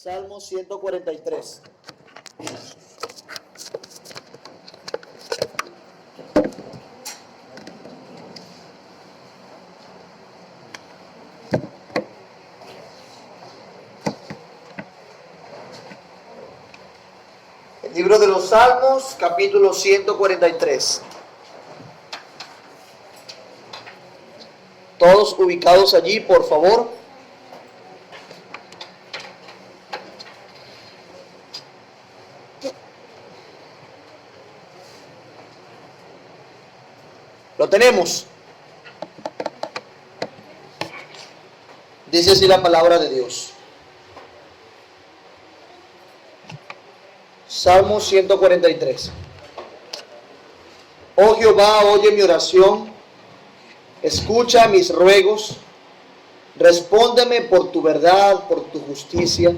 Salmo 143. El libro de los Salmos, capítulo 143. Todos ubicados allí, por favor. Lo tenemos. Dice así la palabra de Dios. Salmo 143. Oh Jehová, oye mi oración, escucha mis ruegos, respóndeme por tu verdad, por tu justicia,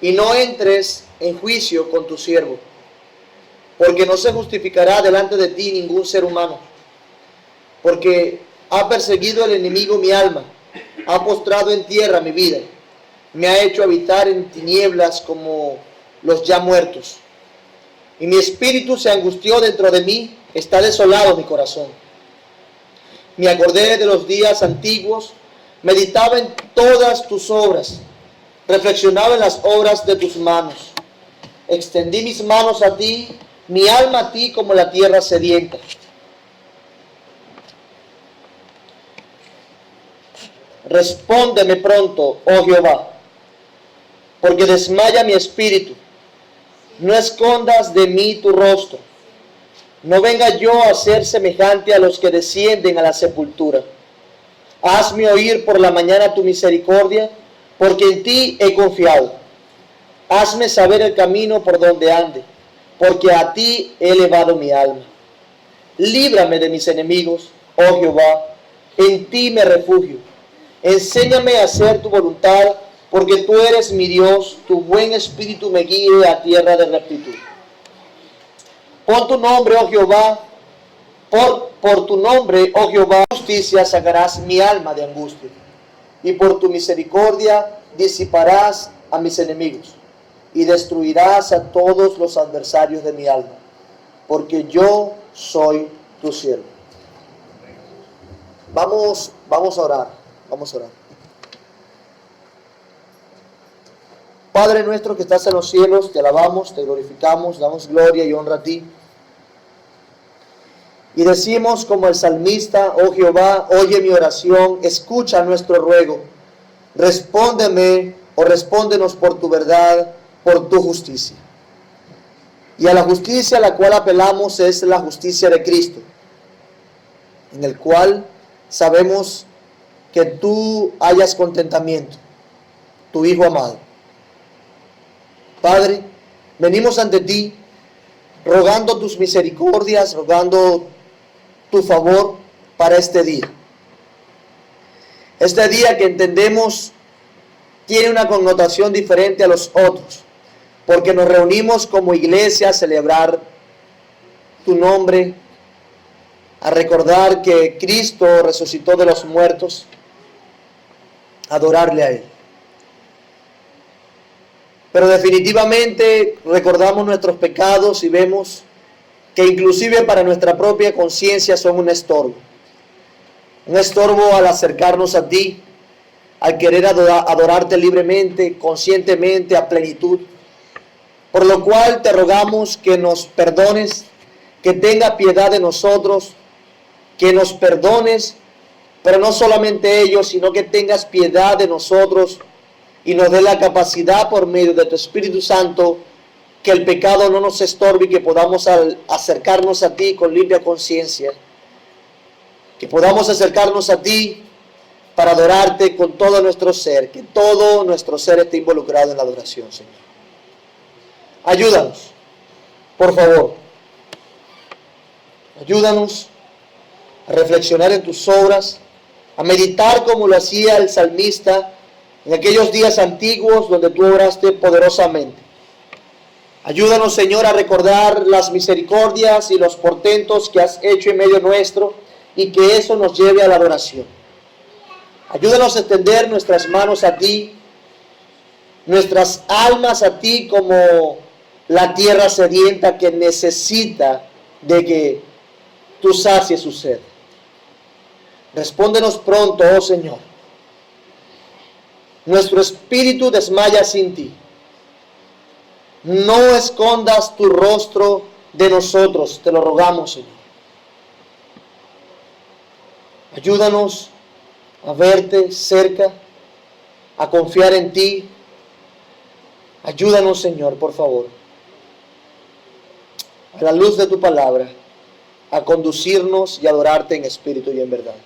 y no entres en juicio con tu siervo, porque no se justificará delante de ti ningún ser humano, porque ha perseguido el enemigo mi alma, ha postrado en tierra mi vida, me ha hecho habitar en tinieblas como los ya muertos, y mi espíritu se angustió dentro de mí, está desolado mi corazón. Me acordé de los días antiguos, meditaba en todas tus obras, reflexionaba en las obras de tus manos. Extendí mis manos a ti, mi alma a ti como la tierra sedienta. Respóndeme pronto, oh Jehová, porque desmaya mi espíritu. No escondas de mí tu rostro. No venga yo a ser semejante a los que descienden a la sepultura. Hazme oír por la mañana tu misericordia, porque en ti he confiado. Hazme saber el camino por donde ande, porque a ti he elevado mi alma. Líbrame de mis enemigos, oh Jehová, en ti me refugio. Enséñame a hacer tu voluntad, porque tú eres mi Dios, tu buen espíritu me guíe a tierra de rectitud. Pon tu nombre, oh Jehová, por tu nombre, oh Jehová, justicia sacarás mi alma de angustia, y por tu misericordia disiparás a mis enemigos, y destruirás a todos los adversarios de mi alma, porque yo soy tu siervo. Vamos a orar, vamos a orar. Padre nuestro que estás en los cielos, te alabamos, te glorificamos, damos gloria y honra a ti. Y decimos como el salmista, oh Jehová, oye mi oración, escucha nuestro ruego. Respóndeme o respóndenos por tu verdad, por tu justicia. Y a la justicia a la cual apelamos es la justicia de Cristo, en el cual sabemos que tú hayas contentamiento, tu Hijo amado. Padre, venimos ante ti rogando tus misericordias, rogando tu favor para este día. Este día que entendemos tiene una connotación diferente a los otros, porque nos reunimos como iglesia a celebrar tu nombre, a recordar que Cristo resucitó de los muertos, a adorarle a Él. Pero definitivamente recordamos nuestros pecados y vemos que inclusive para nuestra propia conciencia son un estorbo. Un estorbo al acercarnos a ti, al querer adorarte libremente, conscientemente, a plenitud. Por lo cual te rogamos que nos perdones, que tenga piedad de nosotros, que nos perdones, pero no solamente ello, sino que tengas piedad de nosotros y nos dé la capacidad por medio de tu Espíritu Santo que el pecado no nos estorbe y que podamos acercarnos a ti con limpia conciencia, que podamos acercarnos a ti para adorarte con todo nuestro ser, que todo nuestro ser esté involucrado en la adoración, Señor. Ayúdanos, por favor. Ayúdanos a reflexionar en tus obras, a meditar como lo hacía el salmista en aquellos días antiguos donde tú oraste poderosamente. Ayúdanos, Señor, a recordar las misericordias y los portentos que has hecho en medio nuestro y que eso nos lleve a la adoración. Ayúdanos a extender nuestras manos a ti nuestras almas a ti como la tierra sedienta que necesita de que tú sacies su sed. Respóndenos pronto, oh Señor. Nuestro espíritu desmaya sin ti. No escondas tu rostro de nosotros, te lo rogamos, Señor. Ayúdanos a verte cerca, a confiar en ti. Ayúdanos, Señor, por favor, a la luz de tu palabra, a conducirnos y adorarte en espíritu y en verdad.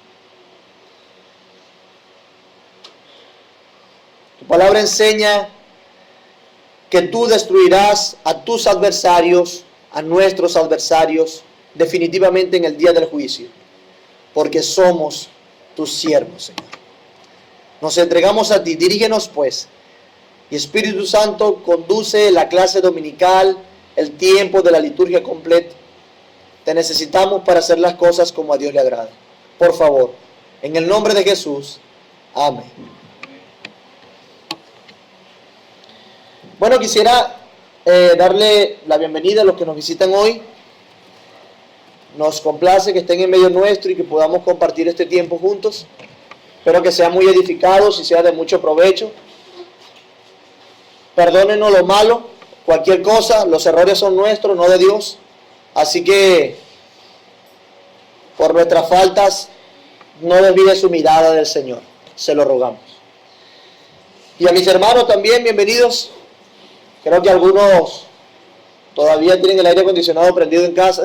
Tu palabra enseña que tú destruirás a tus adversarios, a nuestros adversarios, definitivamente en el día del juicio, porque somos tus siervos, Señor. Nos entregamos a ti, dirígenos pues, y Espíritu Santo conduce la clase dominical, el tiempo de la liturgia completa. Te necesitamos para hacer las cosas como a Dios le agrada. Por favor, en el nombre de Jesús, amén. Bueno, quisiera darle la bienvenida a los que nos visitan hoy. Nos complace que estén en medio nuestro y que podamos compartir este tiempo juntos. Espero que sean muy edificados y sea de mucho provecho. Perdónenos lo malo, cualquier cosa, los errores son nuestros, no de Dios. Así que por nuestras faltas no desvíe su mirada del Señor, se lo rogamos. Y a mis hermanos también, bienvenidos. Creo que algunos todavía tienen el aire acondicionado prendido en casa,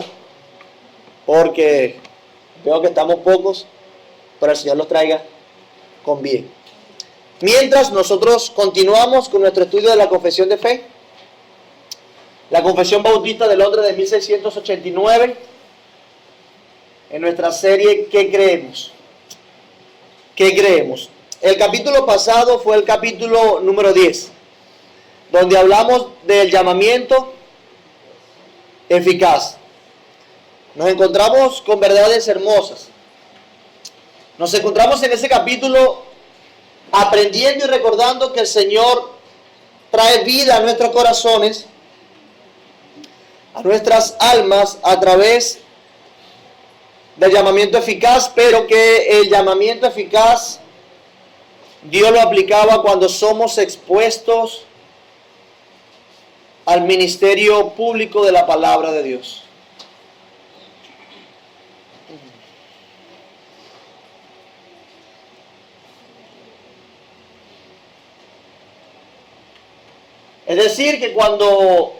porque veo que estamos pocos, pero el Señor los traiga con bien. Mientras nosotros continuamos con nuestro estudio de la confesión de fe, la Confesión Bautista de Londres de 1689, en nuestra serie ¿Qué creemos? ¿Qué creemos? El capítulo pasado fue el capítulo número 10, donde hablamos del llamamiento eficaz. Nos encontramos con verdades hermosas. Nos encontramos en ese capítulo aprendiendo y recordando que el Señor trae vida a nuestros corazones, a nuestras almas, a través del llamamiento eficaz, pero que el llamamiento eficaz Dios lo aplicaba cuando somos expuestos al ministerio público de la palabra de Dios. Es decir, que cuando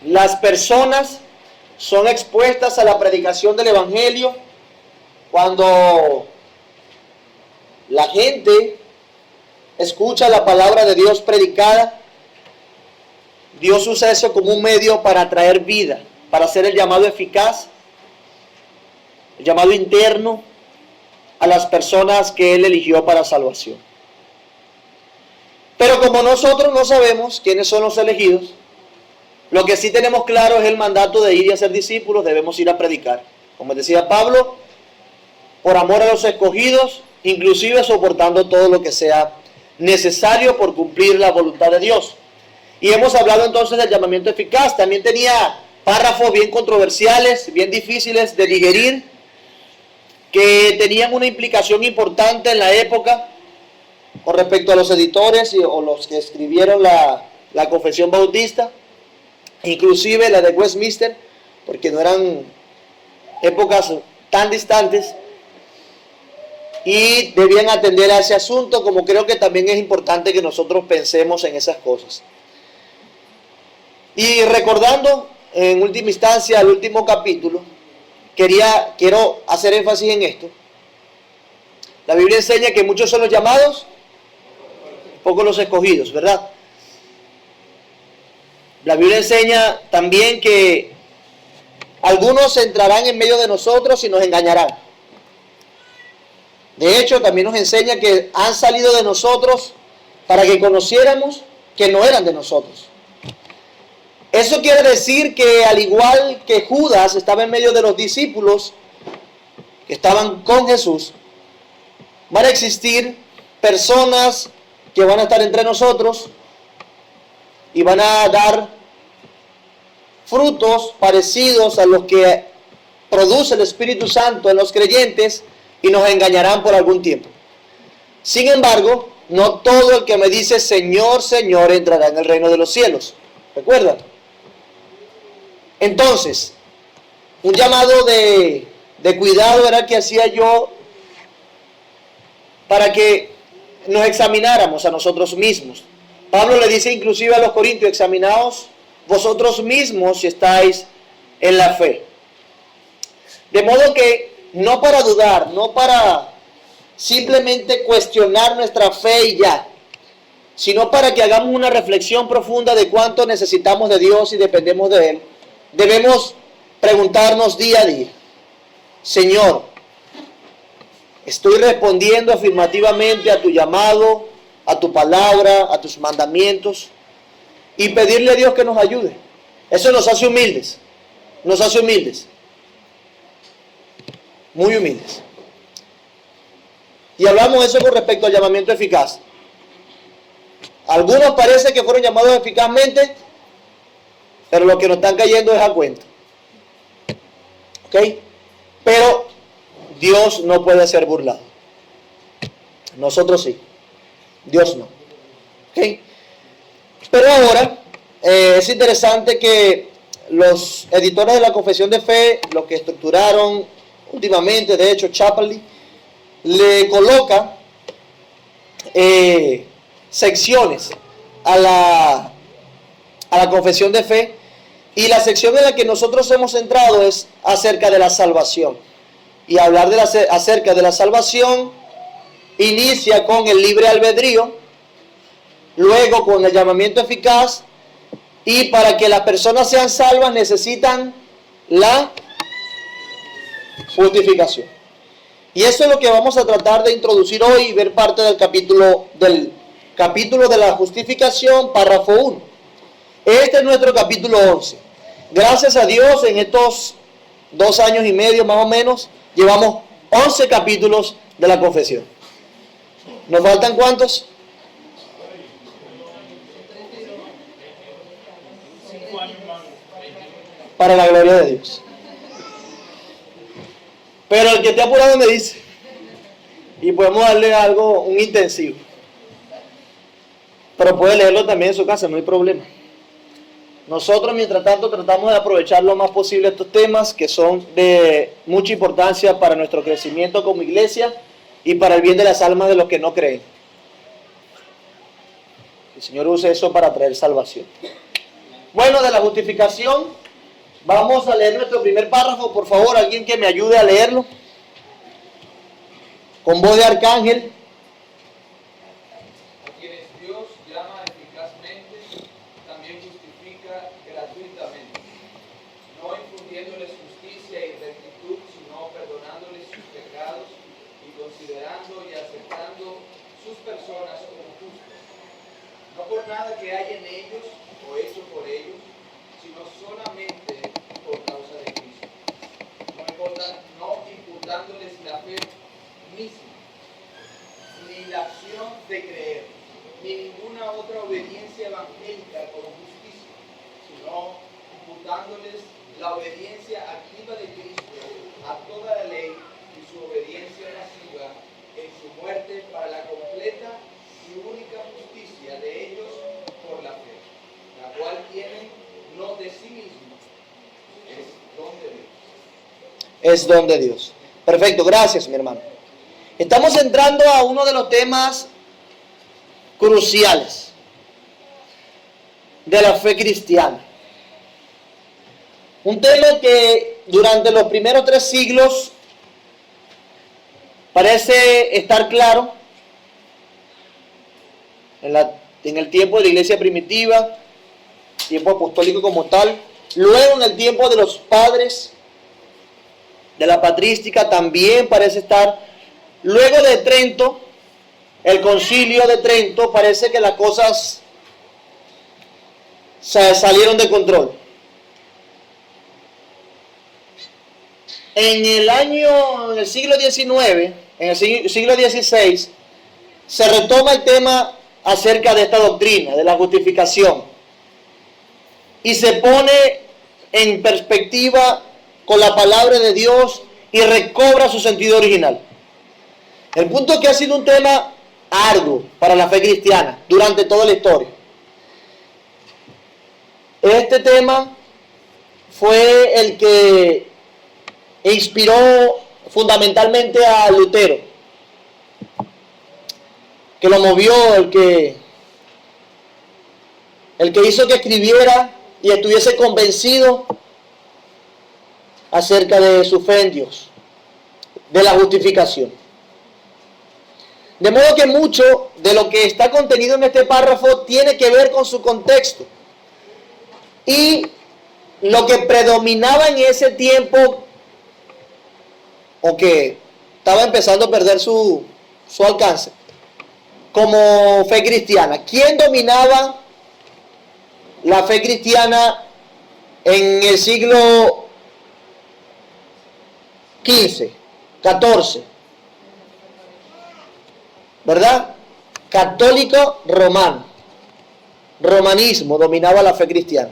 las personas son expuestas a la predicación del Evangelio, cuando la gente escucha la palabra de Dios predicada, Dios usa eso como un medio para traer vida, para hacer el llamado eficaz, el llamado interno a las personas que Él eligió para salvación. Pero como nosotros no sabemos quiénes son los elegidos, lo que sí tenemos claro es el mandato de ir y hacer discípulos, debemos ir a predicar. Como decía Pablo, por amor a los escogidos, inclusive soportando todo lo que sea necesario por cumplir la voluntad de Dios. Y hemos hablado entonces del llamamiento eficaz. También tenía párrafos bien controversiales, bien difíciles de digerir, que tenían una implicación importante en la época con respecto a los editores o los que escribieron la Confesión Bautista, inclusive la de Westminster, porque no eran épocas tan distantes, y debían atender a ese asunto, como creo que también es importante que nosotros pensemos en esas cosas. Y recordando en última instancia el último capítulo, quiero hacer énfasis en esto. La Biblia enseña que muchos son los llamados, pocos los escogidos, ¿verdad? La Biblia enseña también que algunos entrarán en medio de nosotros y nos engañarán. De hecho, también nos enseña que han salido de nosotros para que conociéramos que no eran de nosotros. Eso quiere decir que al igual que Judas estaba en medio de los discípulos que estaban con Jesús, van a existir personas que van a estar entre nosotros y van a dar frutos parecidos a los que produce el Espíritu Santo en los creyentes y nos engañarán por algún tiempo. Sin embargo, no todo el que me dice Señor, Señor entrará en el reino de los cielos. ¿Recuerdan? Entonces, un llamado de cuidado era el que hacía yo para que nos examináramos a nosotros mismos. Pablo le dice inclusive a los corintios, examinaos vosotros mismos si estáis en la fe. De modo que no para dudar, no para simplemente cuestionar nuestra fe y ya, sino para que hagamos una reflexión profunda de cuánto necesitamos de Dios y dependemos de Él, debemos preguntarnos día a día, Señor, ¿estoy respondiendo afirmativamente a tu llamado, a tu palabra, a tus mandamientos? Y pedirle a Dios que nos ayude. Eso nos hace humildes, muy humildes. Y hablamos de eso con respecto al llamamiento eficaz. Algunos parece que fueron llamados eficazmente, pero lo que nos están cayendo es a cuenta. ¿Ok? Pero Dios no puede ser burlado. Nosotros sí. Dios no. ¿Ok? Pero ahora es interesante que los editores de la Confesión de Fe, los que estructuraron últimamente, de hecho, Chapley, le coloca secciones a la Confesión de Fe, y la sección en la que nosotros hemos entrado es acerca de la salvación. Y hablar acerca de la salvación inicia con el libre albedrío, luego con el llamamiento eficaz, y para que las personas sean salvas necesitan la justificación. Y eso es lo que vamos a tratar de introducir hoy y ver parte del capítulo de la justificación, párrafo 1. Este es nuestro capítulo 11. Gracias a Dios, en estos 2 años y medio más o menos, llevamos 11 capítulos de la confesión. ¿Nos faltan cuántos? Para la gloria de Dios. Pero el que esté apurado me dice, y podemos darle algo, un intensivo. Pero puede leerlo también en su casa, no hay problema. Nosotros, mientras tanto, tratamos de aprovechar lo más posible estos temas que son de mucha importancia para nuestro crecimiento como iglesia y para el bien de las almas de los que no creen. El Señor use eso para traer salvación. Bueno, de la justificación, vamos a leer nuestro primer párrafo. Por favor, alguien que me ayude a leerlo. Con voz de arcángel. A quienes Dios llama eficazmente, también justifica gratuitamente, no infundiéndoles justicia y rectitud, sino perdonándoles sus pecados y considerando y aceptando sus personas como justas, no por nada que hay en ellos o hecho por ellos, sino solamente por causa de Cristo, no imputándoles la fe misma, ni la acción de creer, ni ninguna otra obediencia evangélica como justicia, sino imputándoles la obediencia activa de Cristo a toda la ley y su obediencia pasiva en su muerte para la completa y única justicia de ellos por la fe, la cual tienen no de sí mismos, es don de Dios. Es don de Dios. Perfecto, gracias mi hermano. Estamos entrando a uno de los temas cruciales de la fe cristiana. Un tema que durante los primeros 3 siglos parece estar claro en el tiempo de la iglesia primitiva, tiempo apostólico como tal, luego en el tiempo de los padres de la patrística también parece estar, luego de Trento, el concilio de Trento, parece que las cosas salieron de control. En el siglo XIX, en el siglo XVI, se retoma el tema acerca de esta doctrina, de la justificación, y se pone en perspectiva con la palabra de Dios y recobra su sentido original. El punto es que ha sido un tema arduo para la fe cristiana durante toda la historia. Este tema fue el que inspiró fundamentalmente a Lutero, que lo movió, el que hizo que escribiera y estuviese convencido acerca de su fe en Dios, de la justificación. De modo que mucho de lo que está contenido en este párrafo tiene que ver con su contexto. Y lo que predominaba en ese tiempo, o que estaba empezando a perder su alcance, como fe cristiana. ¿Quién dominaba la fe cristiana en el siglo XV, XIV? ¿Verdad? Católico romano. Romanismo dominaba la fe cristiana.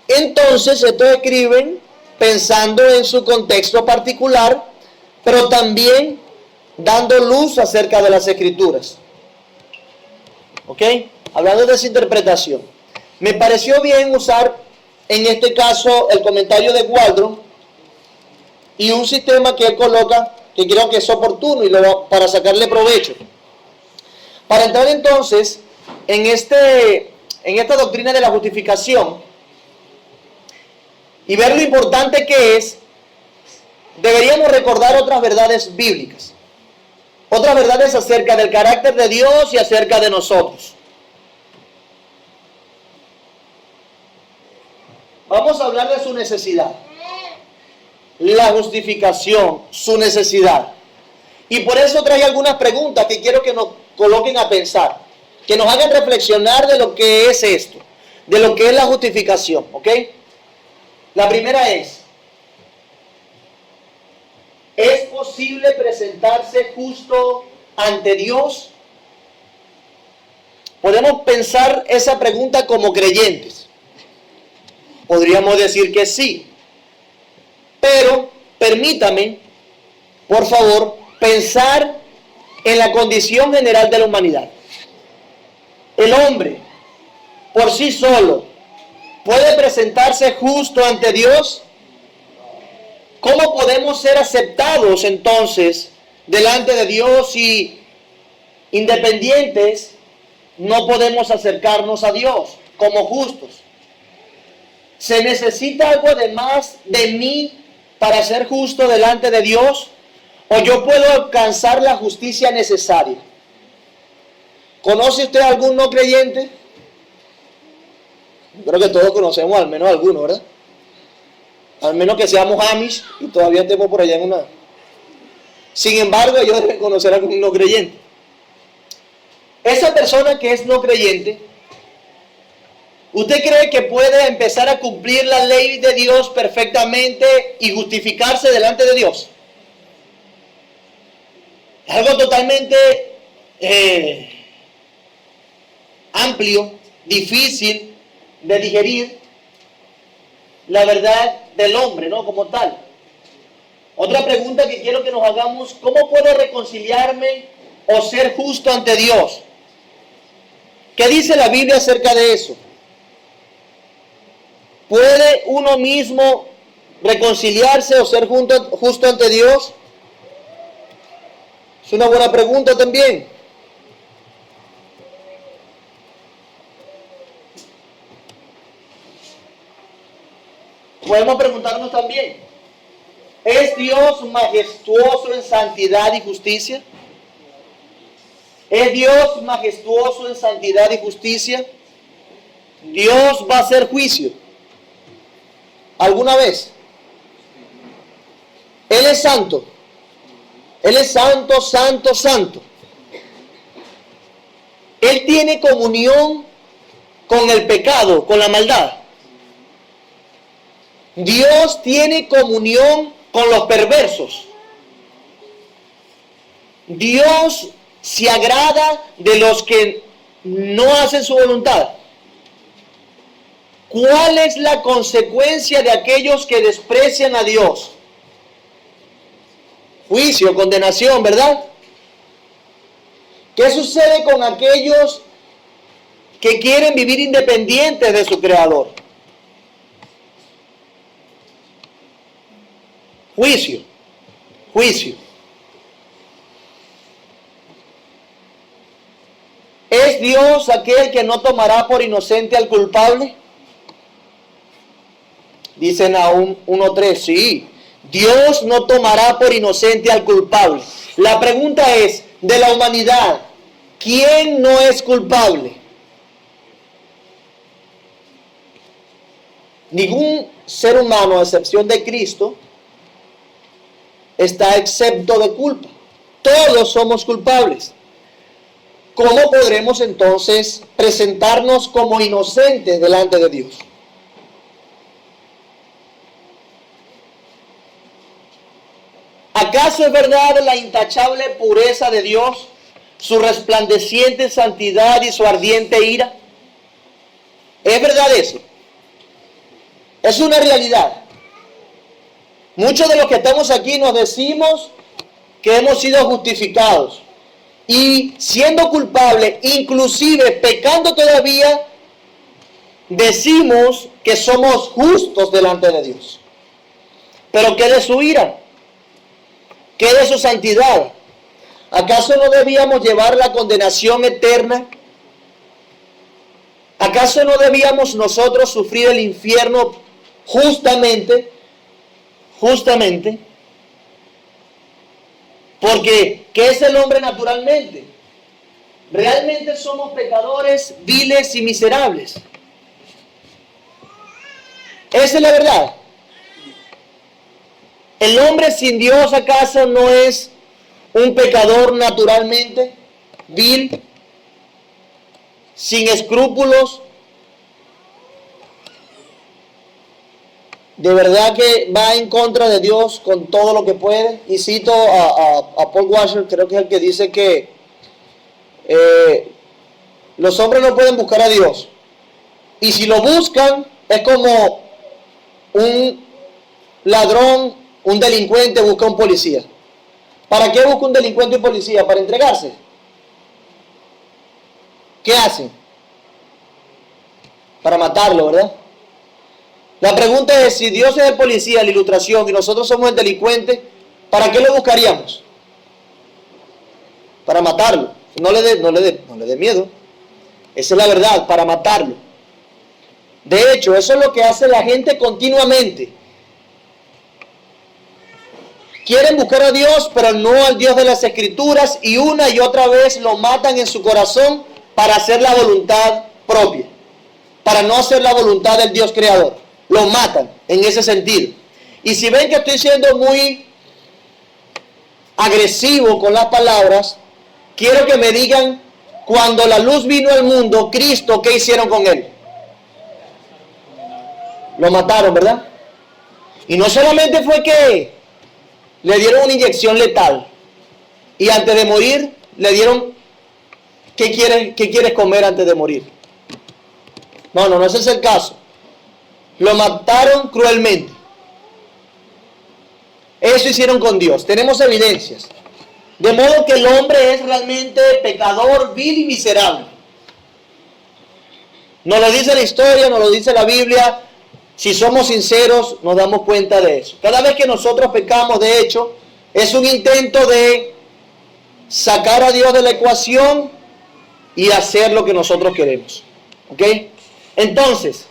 Entonces, estos escriben pensando en su contexto particular, pero también dando luz acerca de las Escrituras. ¿Ok? Hablando de esa interpretación. Me pareció bien usar, en este caso, el comentario de Waldron y un sistema que él coloca, que creo que es oportuno y para sacarle provecho. Para entrar entonces en esta doctrina de la justificación y ver lo importante que es, deberíamos recordar otras verdades bíblicas, otras verdades acerca del carácter de Dios y acerca de nosotros. Vamos a hablar de su necesidad, la justificación, su necesidad. Y por eso traje algunas preguntas que quiero que nos coloquen a pensar, que nos hagan reflexionar de lo que es esto, de lo que es la justificación, ¿ok? La primera ¿es posible presentarse justo ante Dios? Podemos pensar esa pregunta como creyentes. Podríamos decir que sí. Pero permítame, por favor, pensar en la condición general de la humanidad. El hombre, por sí solo, ¿puede presentarse justo ante Dios? ¿Cómo podemos ser aceptados entonces delante de Dios si independientes no podemos acercarnos a Dios como justos? ¿Se necesita algo además de mí para ser justo delante de Dios? ¿O yo puedo alcanzar la justicia necesaria? ¿Conoce usted algún no creyente? Creo que todos conocemos al menos alguno, ¿verdad? Al menos que seamos Amish y todavía estemos por allá en una... Sin embargo, ellos deben conocer a algún no creyente. Esa persona que es no creyente, ¿usted cree que puede empezar a cumplir la ley de Dios perfectamente y justificarse delante de Dios? Es algo totalmente amplio, difícil de digerir, la verdad del hombre, ¿no? Como tal. Otra pregunta que quiero que nos hagamos: ¿cómo puedo reconciliarme o ser justo ante Dios? ¿Qué dice la Biblia acerca de eso? ¿Puede uno mismo reconciliarse o ser justo ante Dios? Es una buena pregunta también. Podemos preguntarnos también: ¿es Dios majestuoso en santidad y justicia? ¿Es Dios majestuoso en santidad y justicia? ¿Dios va a hacer juicio alguna vez? Él es santo. Él es santo, santo, santo. Él tiene comunión con el pecado, con la maldad. Dios tiene comunión con los perversos. Dios se agrada de los que no hacen su voluntad. ¿Cuál es la consecuencia de aquellos que desprecian a Dios? Juicio, condenación, ¿verdad? ¿Qué sucede con aquellos que quieren vivir independientes de su Creador? Juicio, juicio. ¿Es Dios aquel que no tomará por inocente al culpable? Dice Nahum 1:3, sí, Dios no tomará por inocente al culpable. La pregunta es, de la humanidad, ¿quién no es culpable? Ningún ser humano, a excepción de Cristo, está exento de culpa. Todos somos culpables. ¿Cómo podremos entonces presentarnos como inocentes delante de Dios? ¿Acaso es verdad la intachable pureza de Dios, su resplandeciente santidad y su ardiente ira? ¿Es verdad eso? Es una realidad. Muchos de los que estamos aquí nos decimos que hemos sido justificados. Y siendo culpables, inclusive pecando todavía, decimos que somos justos delante de Dios. Pero ¿qué de su ira? ¿Qué de su santidad? ¿Acaso no debíamos llevar la condenación eterna? ¿Acaso no debíamos nosotros sufrir el infierno justamente? Porque, ¿qué es el hombre naturalmente? Realmente somos pecadores, viles y miserables. Esa es la verdad. ¿El hombre sin Dios acaso no es un pecador naturalmente, vil, sin escrúpulos? De verdad que va en contra de Dios con todo lo que puede. Y cito a Paul Washer, creo que es el que dice que los hombres no pueden buscar a Dios. Y si lo buscan, es como un ladrón, un delincuente busca a un policía. ¿Para qué busca un delincuente y un policía? ¿Para entregarse? ¿Qué hacen? Para matarlo, ¿verdad? La pregunta es, si Dios es el policía, la ilustración, y nosotros somos el delincuente, ¿para qué lo buscaríamos? Para matarlo. No le dé miedo. Esa es la verdad, para matarlo. De hecho, eso es lo que hace la gente continuamente. Quieren buscar a Dios, pero no al Dios de las Escrituras, y una y otra vez lo matan en su corazón para hacer la voluntad propia, para no hacer la voluntad del Dios creador. Lo matan en ese sentido. Y si ven que estoy siendo muy agresivo con las palabras, quiero que me digan, cuando la luz vino al mundo, Cristo, ¿qué hicieron con él? Lo mataron, ¿verdad? Y no solamente fue que le dieron una inyección letal, y antes de morir le dieron, ¿qué quieres comer antes de morir? No, ese es el caso. Lo mataron cruelmente. Eso hicieron con Dios. Tenemos evidencias. De modo que el hombre es realmente pecador, vil y miserable. Nos lo dice la historia, nos lo dice la Biblia. Si somos sinceros, nos damos cuenta de eso. Cada vez que nosotros pecamos, de hecho, es un intento de sacar a Dios de la ecuación y hacer lo que nosotros queremos. ¿Ok? Entonces,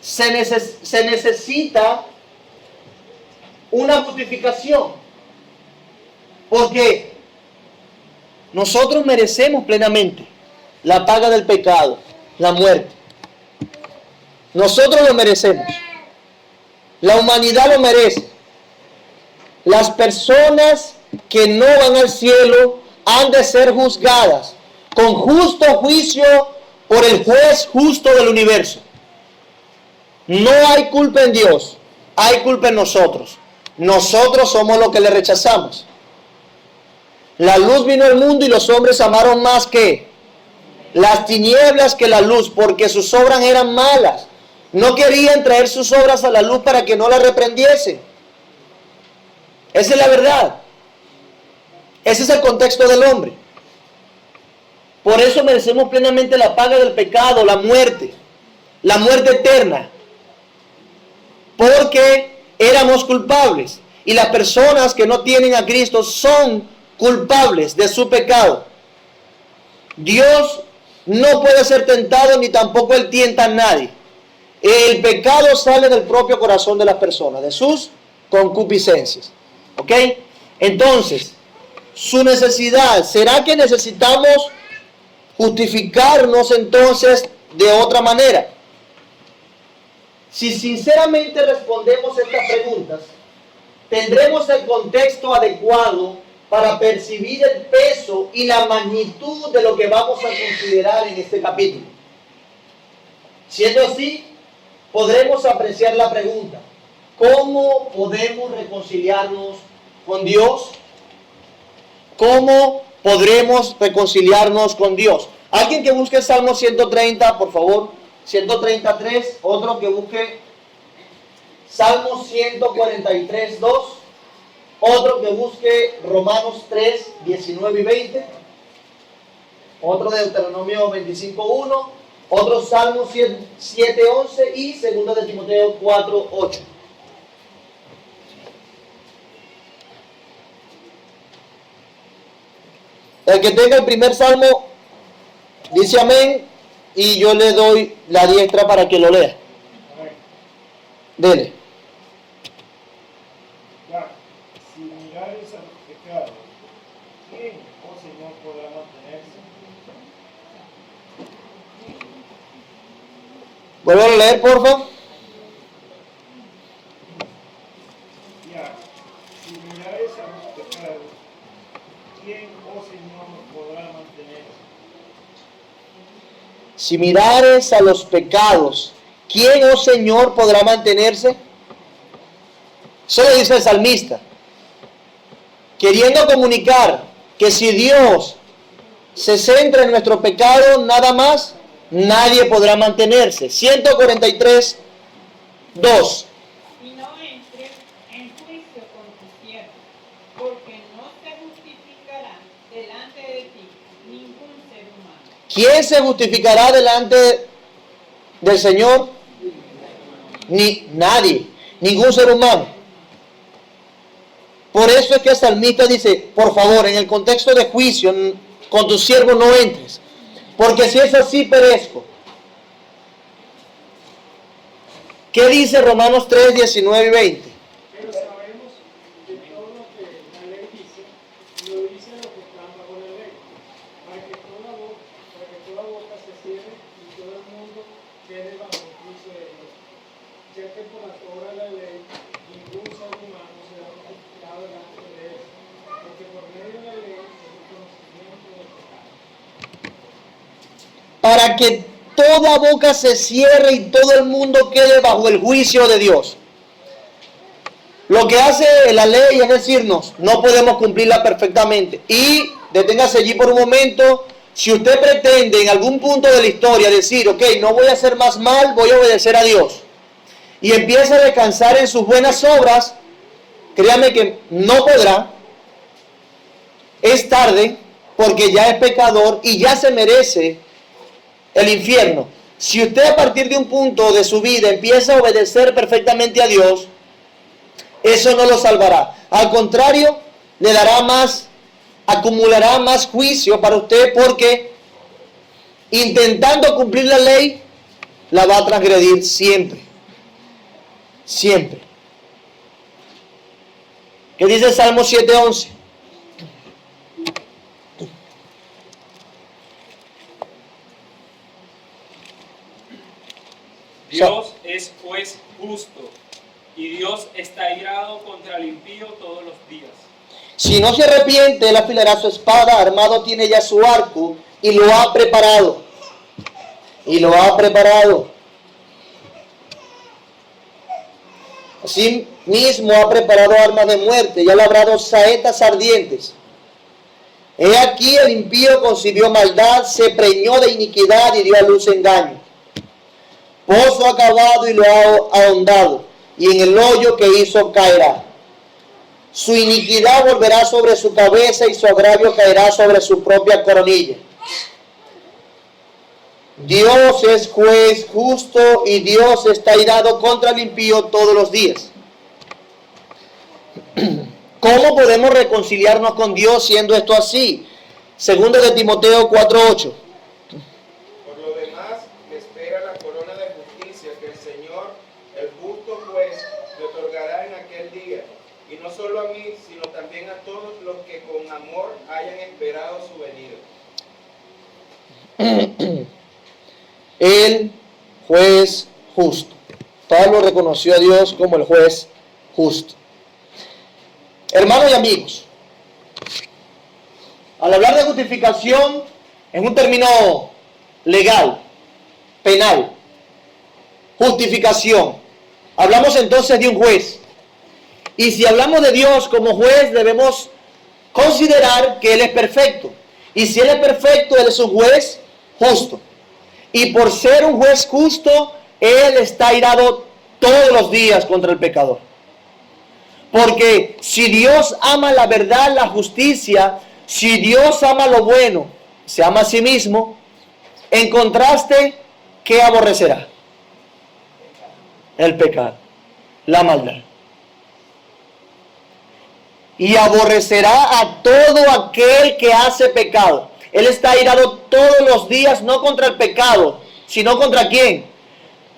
se necesita una justificación, porque nosotros merecemos plenamente la paga del pecado, la muerte. Nosotros lo merecemos. La humanidad lo merece. Las personas que no van al cielo han de ser juzgadas con justo juicio por el juez justo del universo. No hay culpa en Dios, hay culpa en nosotros. Nosotros somos los que le rechazamos. La luz vino al mundo y los hombres amaron más que las tinieblas que la luz, porque sus obras eran malas. No querían traer sus obras a la luz para que no las reprendiesen. Esa es la verdad. Ese es el contexto del hombre. Por eso merecemos plenamente la paga del pecado, la muerte eterna. Porque éramos culpables. Y las personas que no tienen a Cristo son culpables de su pecado. Dios no puede ser tentado ni tampoco Él tienta a nadie. El pecado sale del propio corazón de las personas, de sus concupiscencias. ¿Ok? Entonces, su necesidad, ¿será que necesitamos justificarnos entonces de otra manera? Si sinceramente respondemos estas preguntas, tendremos el contexto adecuado para percibir el peso y la magnitud de lo que vamos a considerar en este capítulo. Siendo así, podremos apreciar la pregunta: ¿cómo podemos reconciliarnos con Dios? ¿Cómo podremos reconciliarnos con Dios? Alguien que busque Salmo 130, por favor. 133. Otro que busque Salmo 143, 2. Otro que busque Romanos 3, 19 y 20. Otro Deuteronomio 25, 1. Otro Salmo 7, 11 y 2 de Timoteo 4, 8. El que tenga el primer salmo dice amén y yo le doy la diestra para que lo lea. Dele. Ya, si mirares a los pecados, ¿quién, oh Señor, podrá mantenerse? Vuelvo a leer, por favor. Ya, si mirares a los pecados, ¿quién, oh Señor, podrá mantenerse? Si mirares a los pecados, ¿quién, oh Señor, podrá mantenerse? Eso lo dice el salmista, queriendo comunicar que si Dios se centra en nuestro pecado, nada más, nadie podrá mantenerse. 143, 2. Y no entres en juicio con tu siervo, porque no se justificará delante de ti ningún ser humano. ¿Quién se justificará delante del Señor? Ni nadie, ningún ser humano. Por eso es que el salmista dice, por favor, en el contexto de juicio, con tu siervo no entres, porque si es así, perezco. ¿Qué dice Romanos 3, 19 y 20? Pero sabemos que todo lo que la ley dice, lo dice lo que están bajo la ley, para que toda boca se cierre y todo el mundo quede bajo el juicio de Dios. Ya que por la obra de la ley, ningún ser humano será justificado delante de él, porque por medio de la ley es el conocimiento del pecado. Para que toda boca se cierre y todo el mundo quede bajo el juicio de Dios. Lo que hace la ley es decirnos, no podemos cumplirla perfectamente. Y deténgase allí por un momento. Si usted pretende en algún punto de la historia decir, ok, no voy a hacer más mal, voy a obedecer a Dios, y empieza a descansar en sus buenas obras, créame que no podrá. Es tarde, porque ya es pecador y ya se merece el infierno. Si usted a partir de un punto de su vida empieza a obedecer perfectamente a Dios, eso no lo salvará. Al contrario, le dará más, acumulará más juicio para usted, porque intentando cumplir la ley, la va a transgredir siempre. Siempre. ¿Qué dice el Salmo 7:11? Dios es juez justo, y Dios está irado contra el impío todos los días. Si no se arrepiente, él afilará su espada, armado tiene ya su arco, y lo ha preparado. Y lo ha preparado. Así mismo ha preparado armas de muerte y ha labrado saetas ardientes. He aquí el impío concibió maldad, se preñó de iniquidad y dio a luz engaño. Pozo acabado y lo ha ahondado, y en el hoyo que hizo caerá. Su iniquidad volverá sobre su cabeza y su agravio caerá sobre su propia coronilla. Dios es juez justo y Dios está irado contra el impío todos los días. ¿Cómo podemos reconciliarnos con Dios siendo esto así? Segundo de Timoteo 4:8. Por lo demás, me espera la corona de justicia que el Señor, el justo juez, le otorgará en aquel día. Y no solo a mí, sino también a todos los que con amor hayan esperado su venida. El juez justo. Pablo reconoció a Dios como el juez justo. Hermanos y amigos, al hablar de justificación es un término legal, penal. Justificación. Hablamos entonces de un juez. Y si hablamos de Dios como juez, debemos considerar que Él es perfecto. Y si Él es perfecto, Él es un juez justo. Y por ser un juez justo, Él está irado todos los días contra el pecador. Porque si Dios ama la verdad, la justicia, si Dios ama lo bueno, se ama a sí mismo, en contraste, ¿qué aborrecerá? El pecado, la maldad. Y aborrecerá a todo aquel que hace pecado. Él está irado todos los días, no contra el pecado, sino contra quién?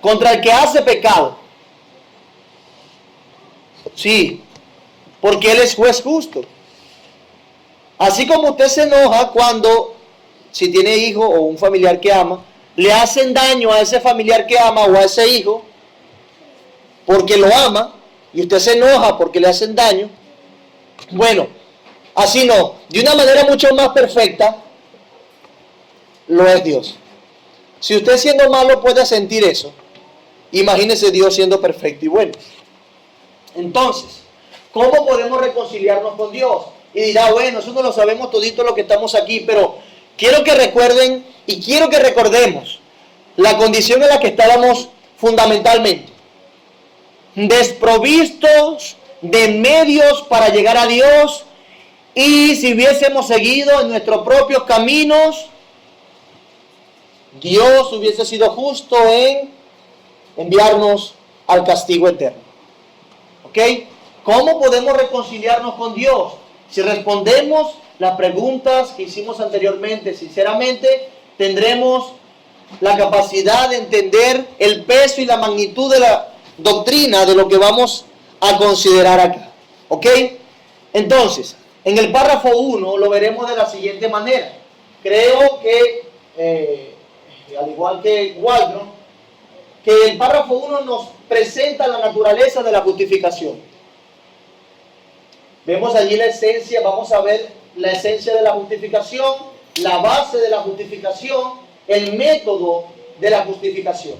Contra el que hace pecado. Sí, porque Él es juez justo. Así como usted se enoja cuando, si tiene hijo o un familiar que ama, le hacen daño a ese familiar que ama o a ese hijo, porque lo ama, y usted se enoja porque le hacen daño. Bueno, así no, de una manera mucho más perfecta, lo es Dios. Si usted siendo malo puede sentir eso, imagínese Dios siendo perfecto y bueno. Entonces, ¿cómo podemos reconciliarnos con Dios? Y dirá, bueno, eso no lo sabemos todito lo que estamos aquí, pero quiero que recuerden y quiero que recordemos la condición en la que estábamos fundamentalmente. Desprovistos de medios para llegar a Dios, y si hubiésemos seguido en nuestros propios caminos, Dios hubiese sido justo en enviarnos al castigo eterno. ¿Ok? ¿Cómo podemos reconciliarnos con Dios? Si respondemos las preguntas que hicimos anteriormente sinceramente, tendremos la capacidad de entender el peso y la magnitud de la doctrina de lo que vamos a considerar acá. ¿Ok? Entonces, en el párrafo 1 lo veremos de la siguiente manera. Creo que, al igual que Waldron, que el párrafo 1 nos presenta la naturaleza de la justificación. Vemos allí la esencia, vamos a ver la esencia de la justificación, la base de la justificación, el método de la justificación.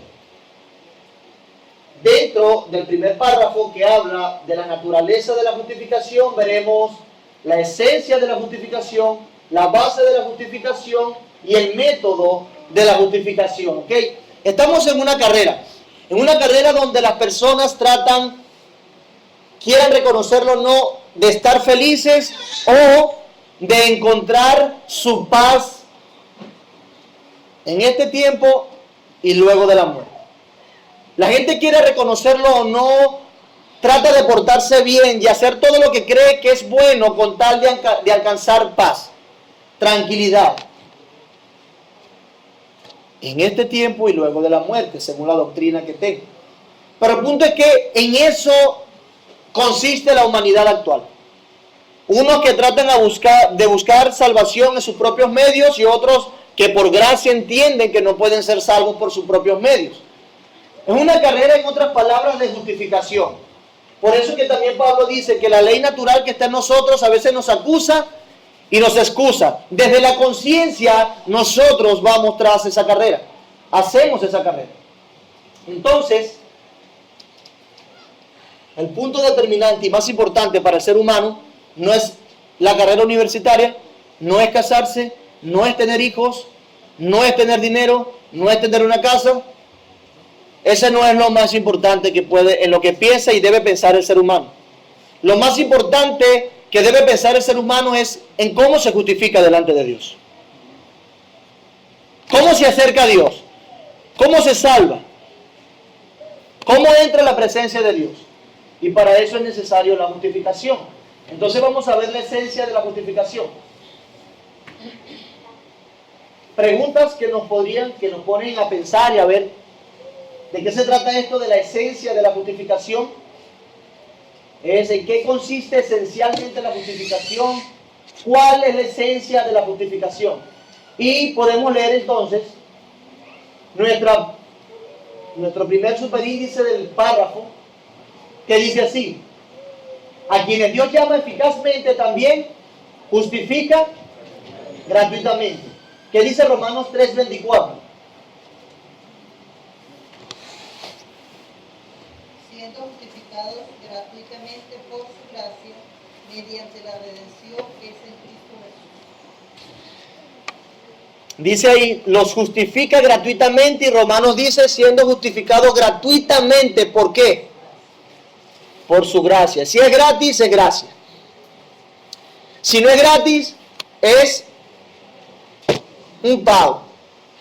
Dentro del primer párrafo que habla de la naturaleza de la justificación, veremos la esencia de la justificación, la base de la justificación y el método de la justificación. ¿Ok? Estamos en una carrera donde las personas quieran reconocerlo o no, de estar felices o de encontrar su paz en este tiempo y luego de la muerte. La gente quiere reconocerlo o no, trata de portarse bien y hacer todo lo que cree que es bueno con tal de alcanzar paz, tranquilidad, en este tiempo y luego de la muerte, según la doctrina que tenga. Pero el punto es que en eso consiste la humanidad actual. Unos que tratan de buscar salvación en sus propios medios y otros que por gracia entienden que no pueden ser salvos por sus propios medios. Es una carrera, en otras palabras, de justificación. Por eso que también Pablo dice que la ley natural que está en nosotros a veces nos acusa y nos excusa. Desde la conciencia nosotros vamos tras esa carrera. Hacemos esa carrera. Entonces, el punto determinante y más importante para el ser humano no es la carrera universitaria, no es casarse, no es tener hijos, no es tener dinero, no es tener una casa. Ese no es lo más importante en lo que piensa y debe pensar el ser humano. Lo más importante que debe pensar el ser humano es en cómo se justifica delante de Dios. ¿Cómo se acerca a Dios? ¿Cómo se salva? ¿Cómo entra en la presencia de Dios? Y para eso es necesario la justificación. Entonces vamos a ver la esencia de la justificación. Preguntas que nos ponen a pensar y a ver de qué se trata esto de la esencia de la justificación. Es en qué consiste esencialmente la justificación, cuál es la esencia de la justificación. Y podemos leer entonces nuestro primer superíndice del párrafo, que dice así: a quienes Dios llama eficazmente también justifica gratuitamente. ¿Qué dice Romanos 3:24? Siendo justificados gratuitamente por su gracia, mediante la redención que es en Cristo Jesús. Dice ahí, los justifica gratuitamente, y Romanos dice, siendo justificados gratuitamente. ¿Por qué? Por su gracia. Si es gratis, es gracia. Si no es gratis, es un pago.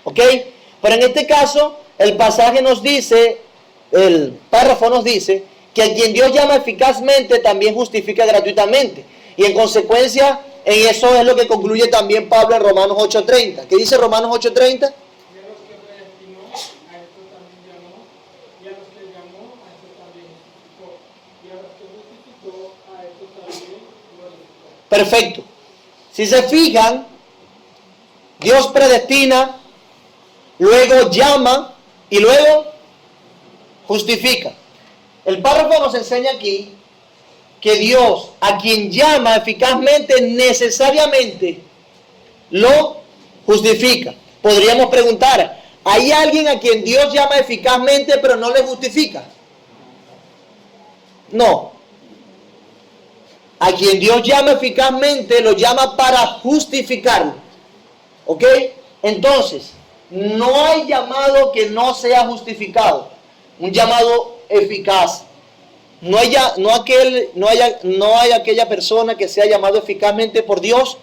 ¿Ok? Pero en este caso, el pasaje nos dice, el párrafo nos dice, que a quien Dios llama eficazmente también justifica gratuitamente. Y en consecuencia, en eso es lo que concluye también Pablo en Romanos 8:30. ¿Qué dice Romanos 8:30? Y a los que predestinó, a estos también llamó, y a los que llamó, a estos también justificó, y a los que justificó, a estos también glorificó. Perfecto. Si se fijan, Dios predestina, luego llama y luego justifica. El párrafo nos enseña aquí que Dios, a quien llama eficazmente, necesariamente lo justifica. Podríamos preguntar, ¿hay alguien a quien Dios llama eficazmente pero no le justifica? No. A quien Dios llama eficazmente, lo llama para justificarlo. ¿Ok? Entonces, no hay llamado que no sea justificado. Un llamado eficaz. No hay aquella persona que sea llamado eficazmente por Dios,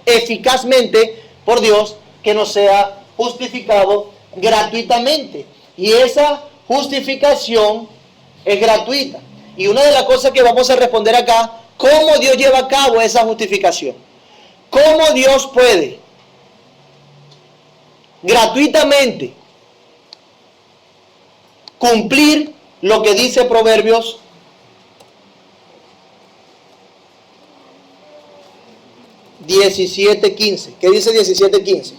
que no sea justificado gratuitamente. Y esa justificación es gratuita. Y una de las cosas que vamos a responder acá, ¿cómo Dios lleva a cabo esa justificación? ¿Cómo Dios puede gratuitamente cumplir lo que dice Proverbios 17:15? ¿Qué dice 17:15?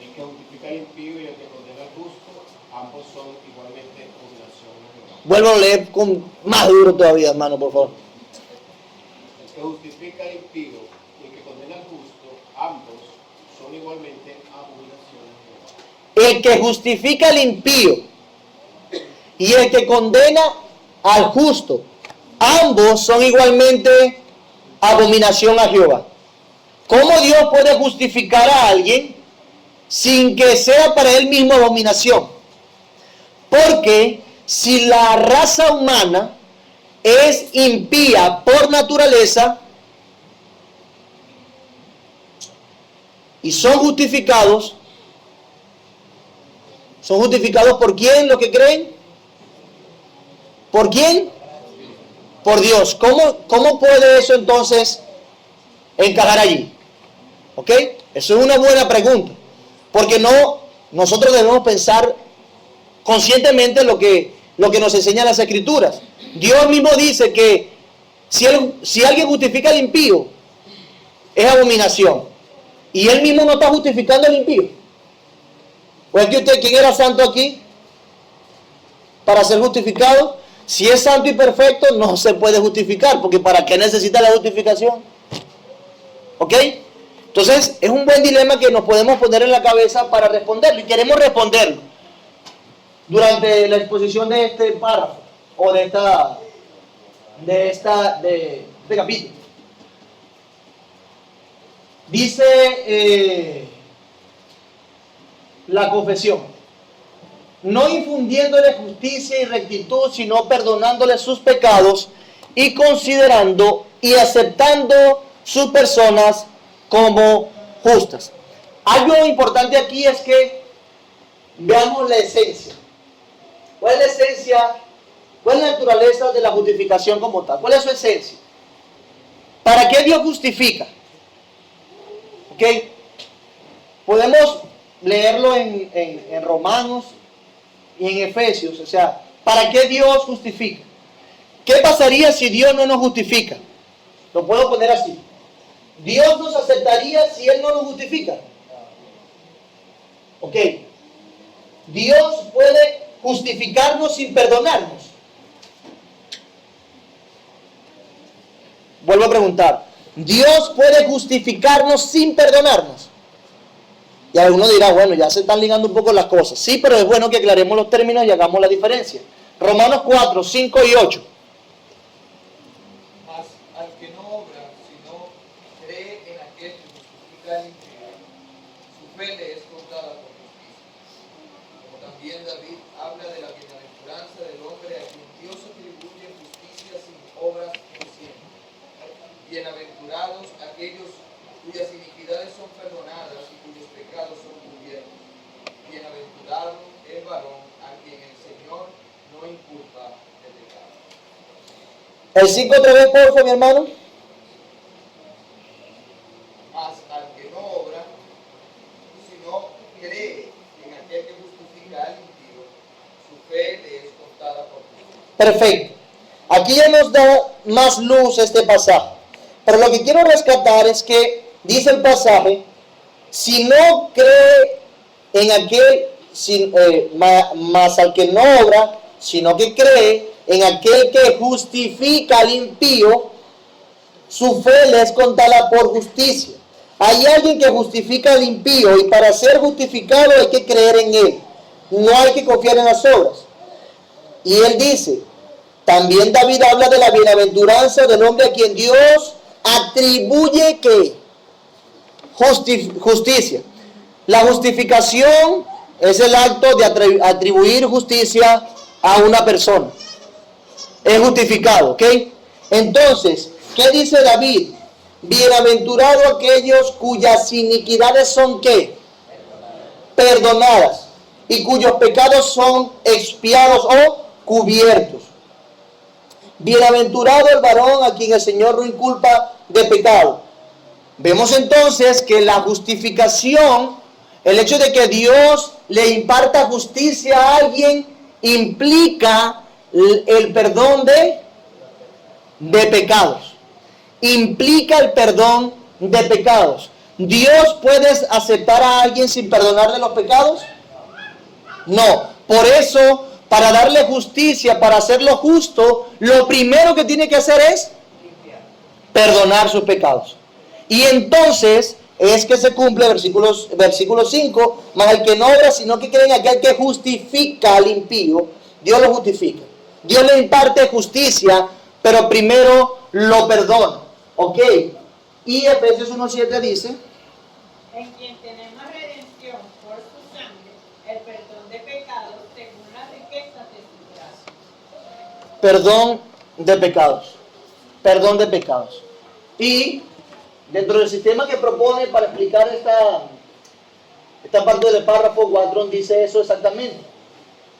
El que justifica al impío y el que condena al justo, ambos son igualmente condenación a Jehová. Vuelvo a leer con más duro todavía, hermano, por favor. El que justifica al impío y el que condena al justo, ambos son igualmente abominación a Jehová. El que justifica al impío y el que condena al justo, ambos son igualmente abominación a Jehová. ¿Cómo Dios puede justificar a alguien sin que sea para él mismo abominación? Porque si la raza humana es impía por naturaleza y son justificados ¿por quién? ¿Lo que creen? ¿Por quién? Por Dios. ¿Cómo puede eso entonces encajar allí? ¿Ok? Eso es una buena pregunta. Porque nosotros debemos pensar conscientemente lo que nos enseñan las Escrituras. Dios mismo dice que si alguien justifica al impío, es abominación. Y Él mismo no está justificando al impío. ¿O es que quién era santo aquí para ser justificado? Si es santo y perfecto, no se puede justificar, porque ¿para qué necesita la justificación? ¿Ok? Entonces, es un buen dilema que nos podemos poner en la cabeza para responderlo, y queremos responderlo durante la exposición de este párrafo, o de este capítulo. Dice la confesión: no infundiéndole justicia y rectitud, sino perdonándole sus pecados y considerando y aceptando sus personas como justas. Algo importante aquí es que veamos la esencia. ¿Cuál es la esencia? ¿Cuál es la naturaleza de la justificación como tal? ¿Cuál es su esencia? ¿Para qué Dios justifica? ¿Ok? Podemos leerlo en Romanos y en Efesios. O sea, ¿para qué Dios justifica? ¿Qué pasaría si Dios no nos justifica? Lo puedo poner así. ¿Dios nos aceptaría si Él no nos justifica? Ok. Dios puede justificarnos sin perdonarnos. Vuelvo a preguntar. ¿Dios puede justificarnos sin perdonarnos? Y alguno dirá, bueno, ya se están ligando un poco las cosas. Sí, pero es bueno que aclaremos los términos y hagamos la diferencia. Romanos 4, 5 y 8. Mas al que no obra, sino cree en aquel que justifica al impío, su fe le es contada por justicia. Como también David habla de la bienaventuranza del hombre a quien Dios atribuye justicia sin obras recientes. Bienaventurados aquellos cuyas iniquidades son perdonadas y cuyos pecados son cubiertos. Bienaventurado el varón a quien el Señor no inculpa de pecado. El 5 otra vez, por favor, mi hermano. Mas al que no obra, sino cree en aquel que justifica al impío, su fe le es contada por justicia. Perfecto. Aquí ya nos da más luz este pasaje. Pero lo que quiero rescatar es que dice el pasaje: si no cree en aquel, más al que no obra, sino que cree en aquel que justifica al impío, su fe le es contada por justicia. Hay alguien que justifica al impío y para ser justificado hay que creer en él. No hay que confiar en las obras. Y él dice, también David habla de la bienaventuranza del hombre a quien Dios atribuye ¿qué? Justicia. La justificación es el acto de atribuir justicia a una persona. Es justificado, ¿ok? Entonces, ¿qué dice David? Bienaventurado aquellos cuyas iniquidades son ¿qué? Perdonadas y cuyos pecados son expiados o cubiertos. Bienaventurado el varón a quien el Señor no inculpa de pecado. Vemos entonces que la justificación, el hecho de que Dios le imparta justicia a alguien, implica el perdón de pecados. Implica el perdón de pecados. ¿Dios puede aceptar a alguien sin perdonarle los pecados? No. Por eso, para darle justicia, para hacerlo justo, lo primero que tiene que hacer es perdonar sus pecados. Y entonces es que se cumple versículo 5, mas el que no obra, sino que cree en aquel que justifica al impío, Dios lo justifica. Dios le imparte justicia, pero primero lo perdona. ¿Ok? Y Efesios 1:7 dice, en quien tenemos redención por su sangre, el perdón de pecados según las riquezas de su gracia. perdón de pecados. Perdón de pecados. Y dentro del sistema que propone para explicar esta parte del párrafo, Wadron dice eso exactamente.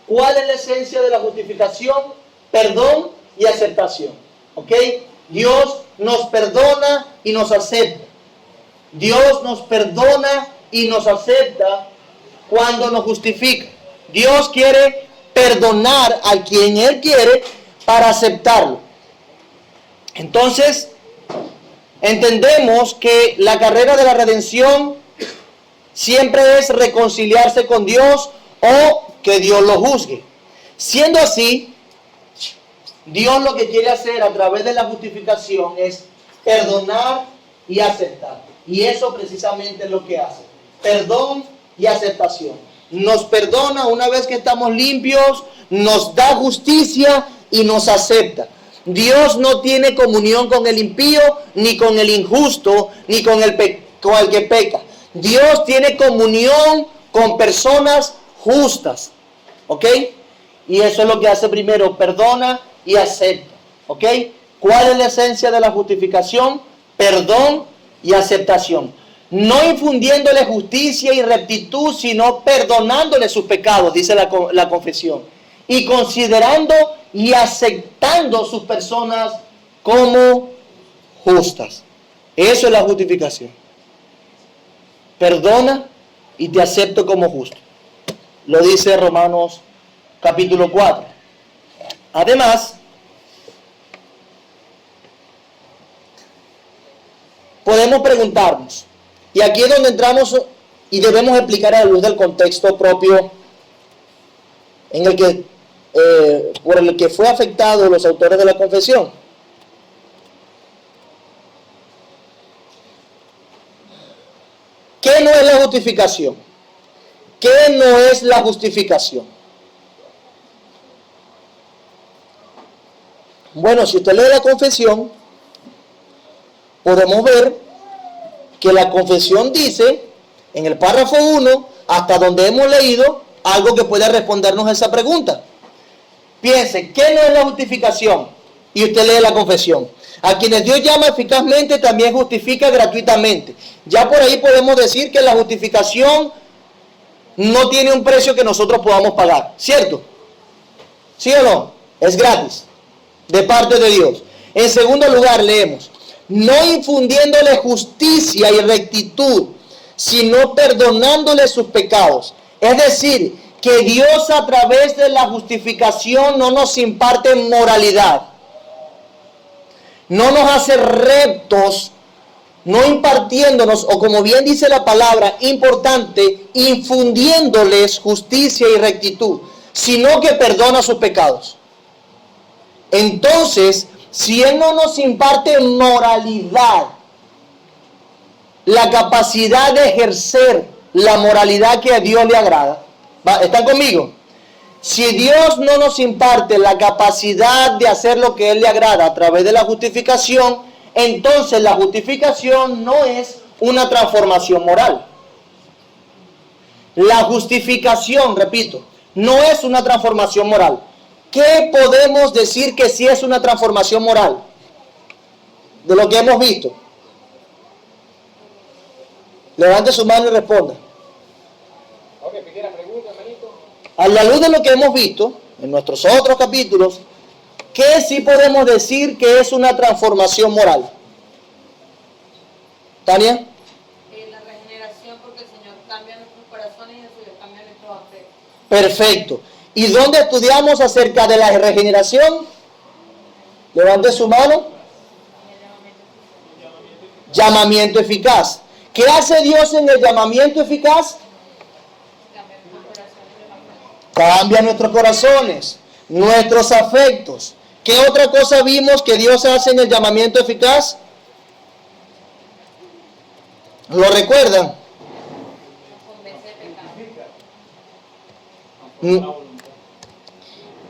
¿Cuál es la esencia de la justificación? Perdón y aceptación. ¿Ok? Dios nos perdona y nos acepta. Dios nos perdona y nos acepta cuando nos justifica. Dios quiere perdonar a quien Él quiere para aceptarlo. Entonces, entendemos que la carrera de la redención siempre es reconciliarse con Dios o que Dios lo juzgue. Siendo así, Dios lo que quiere hacer a través de la justificación es perdonar y aceptar. Y eso precisamente es lo que hace. Perdón y aceptación. Nos perdona una vez que estamos limpios, nos da justicia y nos acepta. Dios no tiene comunión con el impío, ni con el injusto, ni con el con el que peca. Dios tiene comunión con personas justas. ¿Ok? Y eso es lo que hace primero, perdona y acepta. ¿Ok? ¿Cuál es la esencia de la justificación? Perdón y aceptación. No infundiéndole justicia y rectitud, sino perdonándole sus pecados, dice la confesión. Y considerando y aceptando sus personas como justas. Eso es la justificación. Perdona y te acepto como justo. Lo dice Romanos capítulo 4. Además, podemos preguntarnos, y aquí es donde entramos y debemos explicar a la luz del contexto propio en el que, por el que fue afectado los autores de la confesión. ¿Qué no es la justificación? ¿Qué no es la justificación? Bueno, si usted lee la confesión, podemos ver que la confesión dice, en el párrafo 1, hasta donde hemos leído, algo que pueda respondernos a esa pregunta. Piense, ¿qué no es la justificación? Y usted lee la confesión. A quienes Dios llama eficazmente, también justifica gratuitamente. Ya por ahí podemos decir que la justificación no tiene un precio que nosotros podamos pagar, ¿cierto? ¿Sí o no? Es gratis, de parte de Dios. En segundo lugar, leemos, no infundiéndole justicia y rectitud, sino perdonándole sus pecados. Es decir, que Dios a través de la justificación no nos imparte moralidad, no nos hace rectos, no impartiéndonos, o como bien dice la palabra, importante, infundiéndoles justicia y rectitud, sino que perdona sus pecados. Entonces, si Él no nos imparte moralidad, la capacidad de ejercer la moralidad que a Dios le agrada, ¿están conmigo? Si Dios no nos imparte la capacidad de hacer lo que Él le agrada a través de la justificación, entonces la justificación no es una transformación moral. La justificación, repito, no es una transformación moral. ¿Qué podemos decir que sí es una transformación moral? De lo que hemos visto. Levante su mano y responda. A la luz de lo que hemos visto en nuestros otros capítulos, ¿qué sí podemos decir que es una transformación moral? ¿Tania? La regeneración, porque el Señor cambia nuestros corazones y el Señor cambia nuestros afectos. Perfecto. ¿Y dónde estudiamos acerca de la regeneración? Levante su mano. Llamamiento eficaz. ¿Qué hace Dios en el llamamiento eficaz? Cambia nuestros corazones, nuestros afectos. ¿Qué otra cosa vimos que Dios hace en el llamamiento eficaz? ¿Lo recuerdan?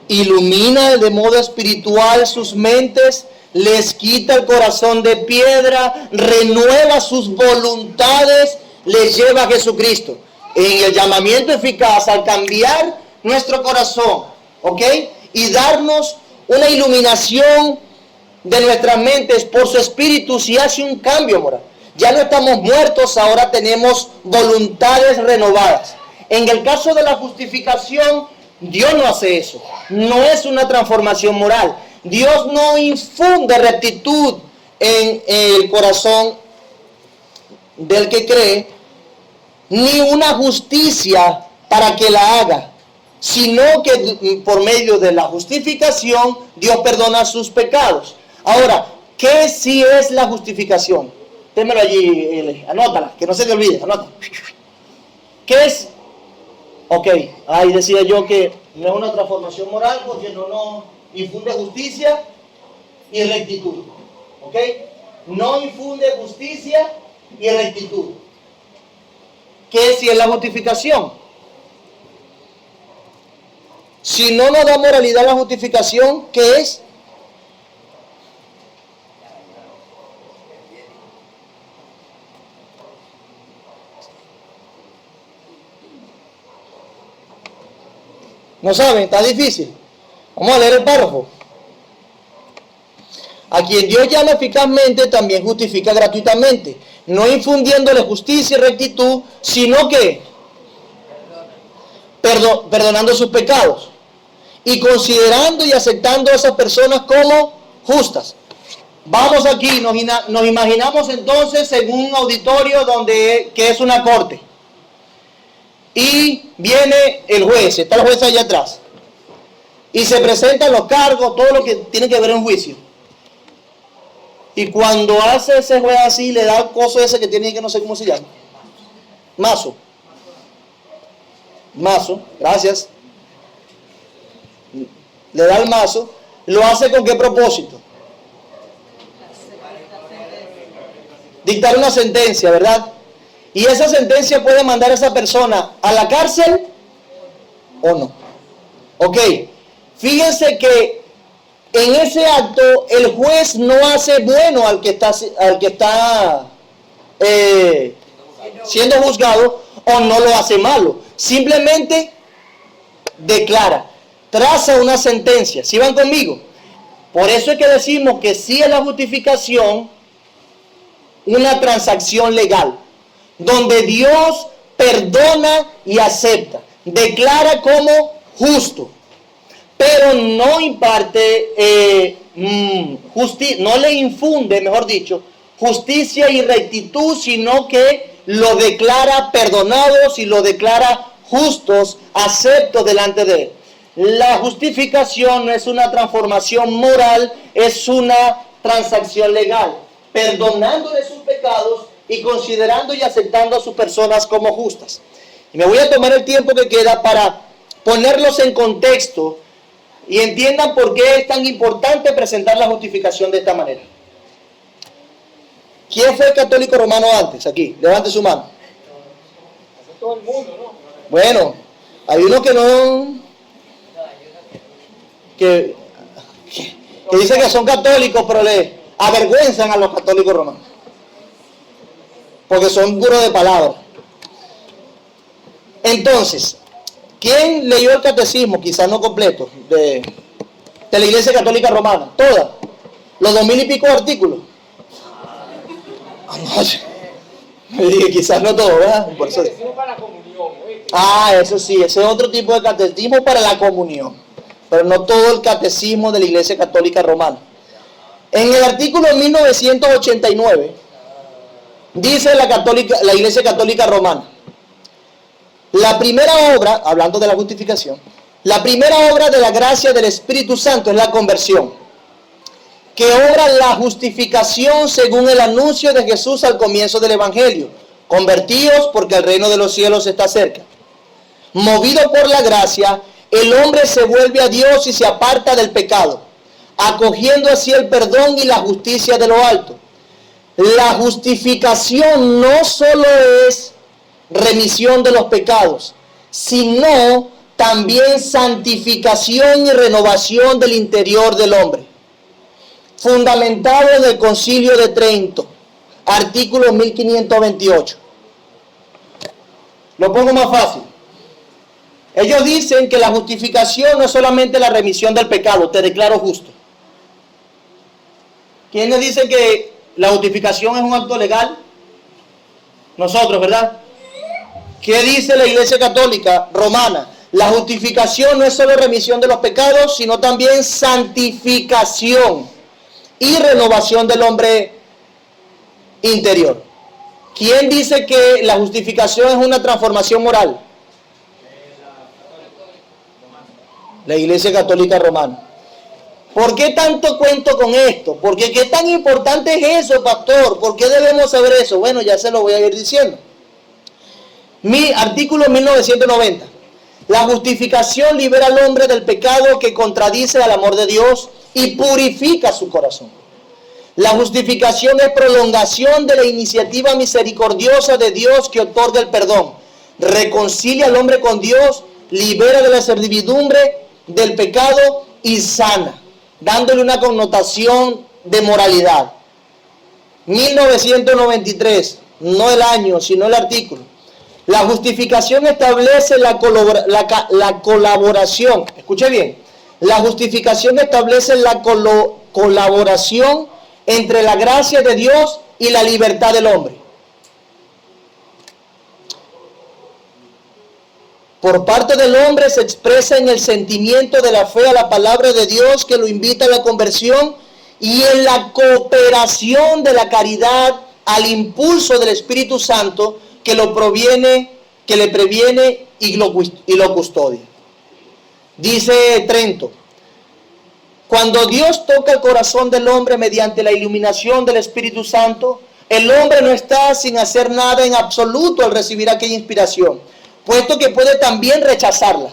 Ilumina de modo espiritual sus mentes, les quita el corazón de piedra, renueva sus voluntades, les lleva a Jesucristo. En el llamamiento eficaz, al cambiar nuestro corazón, ¿ok? Y darnos una iluminación de nuestras mentes por su espíritu, si hace un cambio moral. Ya no estamos muertos, ahora tenemos voluntades renovadas. En el caso de la justificación, Dios no hace eso. No es una transformación moral. Dios no infunde rectitud en el corazón del que cree, ni una justicia para que la haga, sino que por medio de la justificación Dios perdona sus pecados. Ahora, ¿qué sí es la justificación? Témelo allí, anótala, que no se te olvide, anótala. ¿Qué es? Ok, ahí decía yo que no es una transformación moral porque no infunde justicia y rectitud. ¿Ok? No infunde justicia y rectitud. ¿Qué si es la justificación? Si no nos da moralidad la justificación, ¿qué es? ¿No saben? Está difícil. Vamos a leer el párrafo. A quien Dios llama eficazmente, también justifica gratuitamente, no infundiéndole justicia y rectitud, sino que perdonando sus pecados y considerando y aceptando a esas personas como justas. Vamos aquí, nos imaginamos entonces en un auditorio que es una corte. Y viene el juez, está el juez allá atrás. Y se presentan los cargos, todo lo que tiene que ver en juicio. Y cuando hace ese juez así, le da el coso ese que tiene, que no sé cómo se llama. Mazo, gracias. Le da el mazo. ¿Lo hace con qué propósito? Dictar una sentencia, ¿verdad? Y esa sentencia puede mandar a esa persona a la cárcel o no. Ok, fíjense que en ese acto el juez no hace bueno al que está siendo juzgado, o no lo hace malo. Simplemente declara, traza una sentencia. ¿Sí van conmigo? Por eso es que decimos que sí es la justificación una transacción legal, donde Dios perdona y acepta, declara como justo, pero no imparte no le infunde, mejor dicho, justicia y rectitud, sino que lo declara perdonados y lo declara justos, aceptos delante de él. La justificación no es una transformación moral, es una transacción legal, perdonándole sus pecados y considerando y aceptando a sus personas como justas. Y me voy a tomar el tiempo que queda para ponerlos en contexto y entiendan por qué es tan importante presentar la justificación de esta manera. ¿Quién fue el católico romano antes? Aquí, levante su mano. Todo el mundo, ¿no? Bueno, hay unos que no, que dicen que son católicos, pero le avergüenzan a los católicos romanos, porque son puros de palabras. Entonces, ¿quién leyó el catecismo, quizás no completo, de la Iglesia Católica Romana? Toda, los 2000 y pico artículos. Quizás no todo, ¿verdad? Por eso. Para la comunión, Eso sí, ese es otro tipo de catecismo para la comunión, pero no todo el catecismo de la Iglesia Católica Romana. En el artículo 1989 dice la Iglesia Católica Romana: la primera obra, hablando de la justificación, la primera obra de la gracia del Espíritu Santo es la conversión, que obra la justificación según el anuncio de Jesús al comienzo del Evangelio. Convertíos porque el reino de los cielos está cerca. Movido por la gracia, el hombre se vuelve a Dios y se aparta del pecado, acogiendo así el perdón y la justicia de lo alto. La justificación no solo es remisión de los pecados, sino también santificación y renovación del interior del hombre. Fundamentado en el Concilio de Trento, artículo 1528. Lo pongo más fácil. Ellos dicen que la justificación no es solamente la remisión del pecado, te declaro justo. ¿Quiénes dicen que la justificación es un acto legal? Nosotros, ¿verdad? ¿Qué dice la Iglesia Católica Romana? La justificación no es solo remisión de los pecados, sino también santificación y renovación del hombre interior. ¿Quién dice que la justificación es una transformación moral? La Iglesia Católica Romana. ¿Por qué tanto cuento con esto? Porque ¿qué tan importante es eso, pastor? ¿Por qué debemos saber eso? Bueno, ya se lo voy a ir diciendo. Mi artículo 1990. La justificación libera al hombre del pecado que contradice al amor de Dios y purifica su corazón. La justificación es prolongación de la iniciativa misericordiosa de Dios que otorga el perdón, reconcilia al hombre con Dios, libera de la servidumbre del pecado y sana, dándole una connotación de moralidad. 1993, no el año, sino el artículo. La justificación establece la colaboración. Escuche bien. La justificación establece la colaboración entre la gracia de Dios y la libertad del hombre. Por parte del hombre se expresa en el sentimiento de la fe a la palabra de Dios que lo invita a la conversión y en la cooperación de la caridad al impulso del Espíritu Santo que lo proviene, que le previene y lo custodia. Dice Trento: cuando Dios toca el corazón del hombre mediante la iluminación del Espíritu Santo, el hombre no está sin hacer nada en absoluto al recibir aquella inspiración, puesto que puede también rechazarla.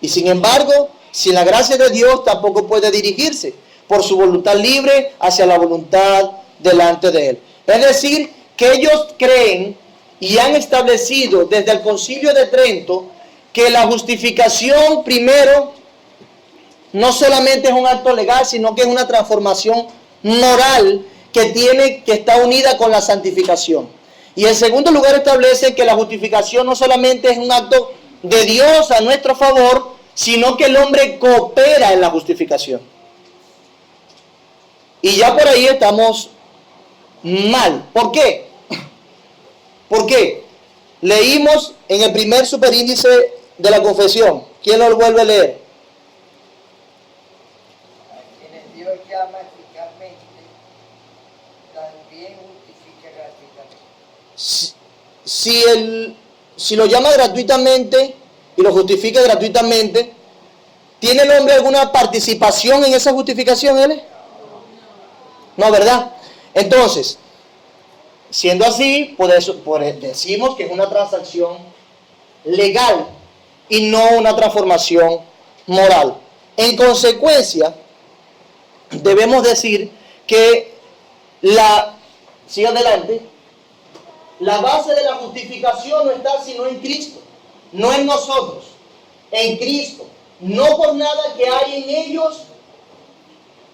Y sin embargo, sin la gracia de Dios tampoco puede dirigirse por su voluntad libre hacia la voluntad delante de Él. Es decir, que ellos creen y han establecido desde el Concilio de Trento que la justificación primero no solamente es un acto legal, sino que es una transformación moral que está unida con la santificación. Y en segundo lugar establece que la justificación no solamente es un acto de Dios a nuestro favor, sino que el hombre coopera en la justificación. Y ya por ahí estamos mal. ¿Por qué? ¿Por qué? Leímos en el primer superíndice de la confesión. ¿Quién lo vuelve a leer? A quienes Dios llama eficazmente, también justifica gratuitamente. Si lo llama gratuitamente y lo justifica gratuitamente, ¿tiene el hombre alguna participación en esa justificación, él? No, ¿verdad? Entonces, siendo así, decimos que es una transacción legal y no una transformación moral. En consecuencia, debemos decir que sigue adelante, la base de la justificación no está sino en Cristo, no en nosotros, en Cristo, no por nada que hay en ellos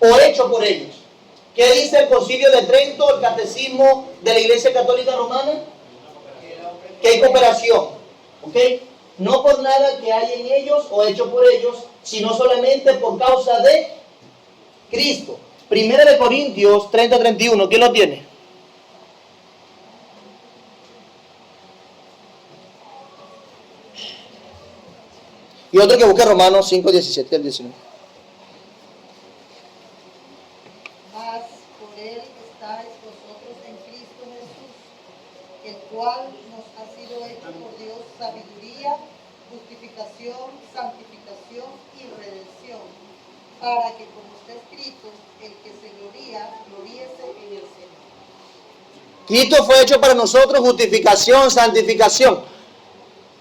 o hecho por ellos. ¿Qué dice el Concilio de Trento, el Catecismo de la Iglesia Católica Romana? Que hay cooperación, ¿ok? No por nada que hay en ellos o hecho por ellos, sino solamente por causa de Cristo. Primera de Corintios 30-31, ¿quién lo tiene? Y otro que busque Romanos 5:17 al 19. Mas por él estáis vosotros en Cristo Jesús, el cual nos ha sido hecho por Dios sabiduría, justificación, santificación y redención, para que, como está escrito, el que se gloría, gloríese en el Señor. Cristo fue hecho para nosotros justificación, santificación.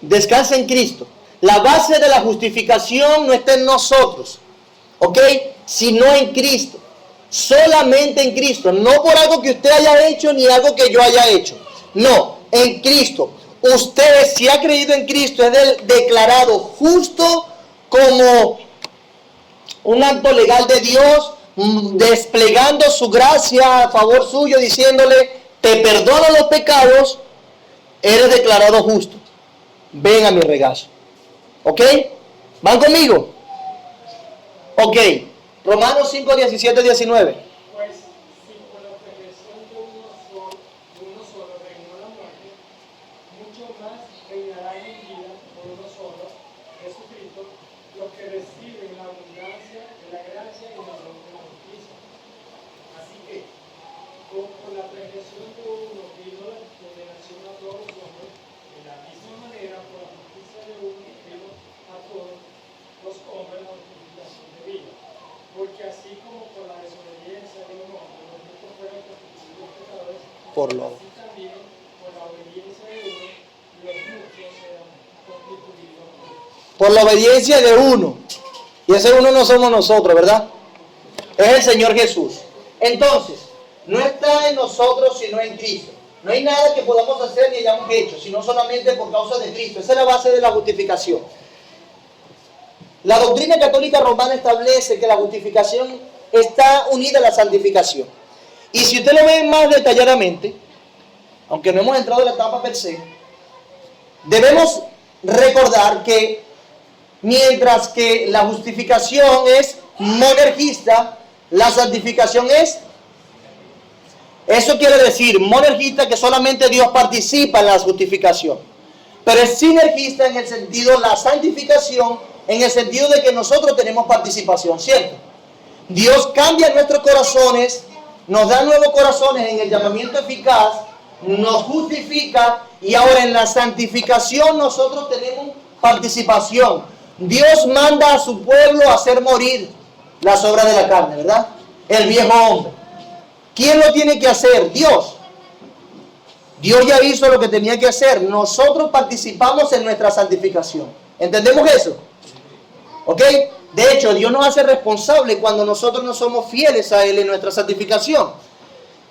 Descansa en Cristo. La base de la justificación no está en nosotros, ¿ok? Sino en Cristo. Solamente en Cristo. No por algo que usted haya hecho ni algo que yo haya hecho. No, en Cristo. Usted, si ha creído en Cristo, es declarado justo como un acto legal de Dios, desplegando su gracia a favor suyo, diciéndole: te perdono los pecados, eres declarado justo. Ven a mi regazo. ¿Ok? ¿Van conmigo? Ok. Romanos 5:17-19. Pues si por la transgresión de uno solo reinó la muerte, mucho más reinará en vida por uno solo, Jesucristo, los que reciben la abundancia de la gracia y el don de la justicia. Así que, como por la transgresión de uno vino la condenación a todos los hombres, de la misma manera por la justicia de uno vino a todos los hombres la justificación de vida. Porque así como por la desobediencia de un hombre los muchos fueron constituidos pecadores, así también por la obediencia de uno los muchos serán constituidos justos. Por la obediencia de uno. Y ese uno no somos nosotros, ¿verdad? Es el Señor Jesús. Entonces, no está en nosotros sino en Cristo. No hay nada que podamos hacer ni hayamos hecho, sino solamente por causa de Cristo. Esa es la base de la justificación. La doctrina católica romana establece que la justificación está unida a la santificación. Y si usted lo ve más detalladamente, aunque no hemos entrado en la etapa per se, debemos recordar que mientras que la justificación es monergista, la santificación es... Eso quiere decir, monergista, que solamente Dios participa en la justificación. Pero es sinergista en el sentido, la santificación, en el sentido de que nosotros tenemos participación, ¿cierto? Dios cambia nuestros corazones, nos da nuevos corazones en el llamamiento eficaz, nos justifica y ahora en la santificación nosotros tenemos participación. Dios manda a su pueblo a hacer morir las obras de la carne, ¿verdad? El viejo hombre. ¿Quién lo tiene que hacer? Dios. Dios ya hizo lo que tenía que hacer. Nosotros participamos en nuestra santificación. ¿Entendemos eso? ¿Ok? De hecho, Dios nos hace responsable cuando nosotros no somos fieles a Él en nuestra santificación.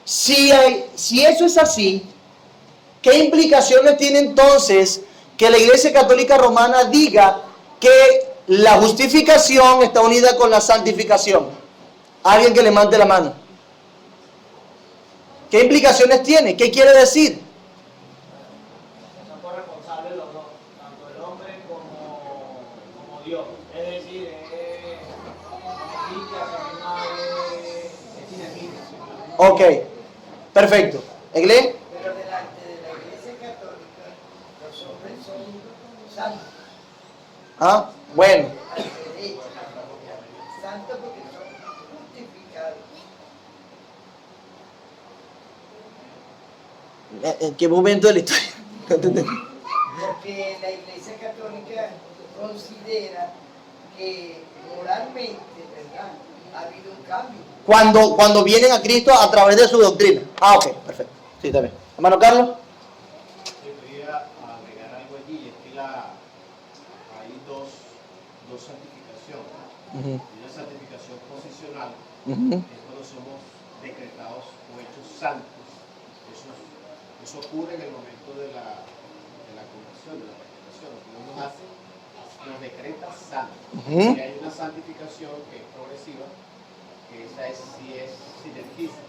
Si eso es así, ¿qué implicaciones tiene entonces que la Iglesia Católica Romana diga que la justificación está unida con la santificación? Alguien que le levante la mano. ¿Qué implicaciones tiene? ¿Qué quiere decir? Son corresponsables los dos, tanto el hombre como Dios. Es decir, es sinergia. Ok, perfecto. ¿Iglesia? Pero delante de la Iglesia Católica, los hombres son santos. Ah, bueno. Santos porque son justificados. ¿En qué momento de la historia? Porque la Iglesia Católica considera que moralmente, ¿verdad?, ha habido un cambio. Cuando vienen a Cristo a través de su doctrina. Ah, ok, perfecto. Sí, está bien. Hermano Carlos. Yo quería agregar algo allí, es que hay dos santificaciones. Una santificación posicional, es cuando somos decretados o hechos santos. Eso ocurre en el momento de la conversión, de la predicación. Lo que Dios nos hace, nos decreta santos. Y hay una santificación que es progresiva, que esa sí es sinergista.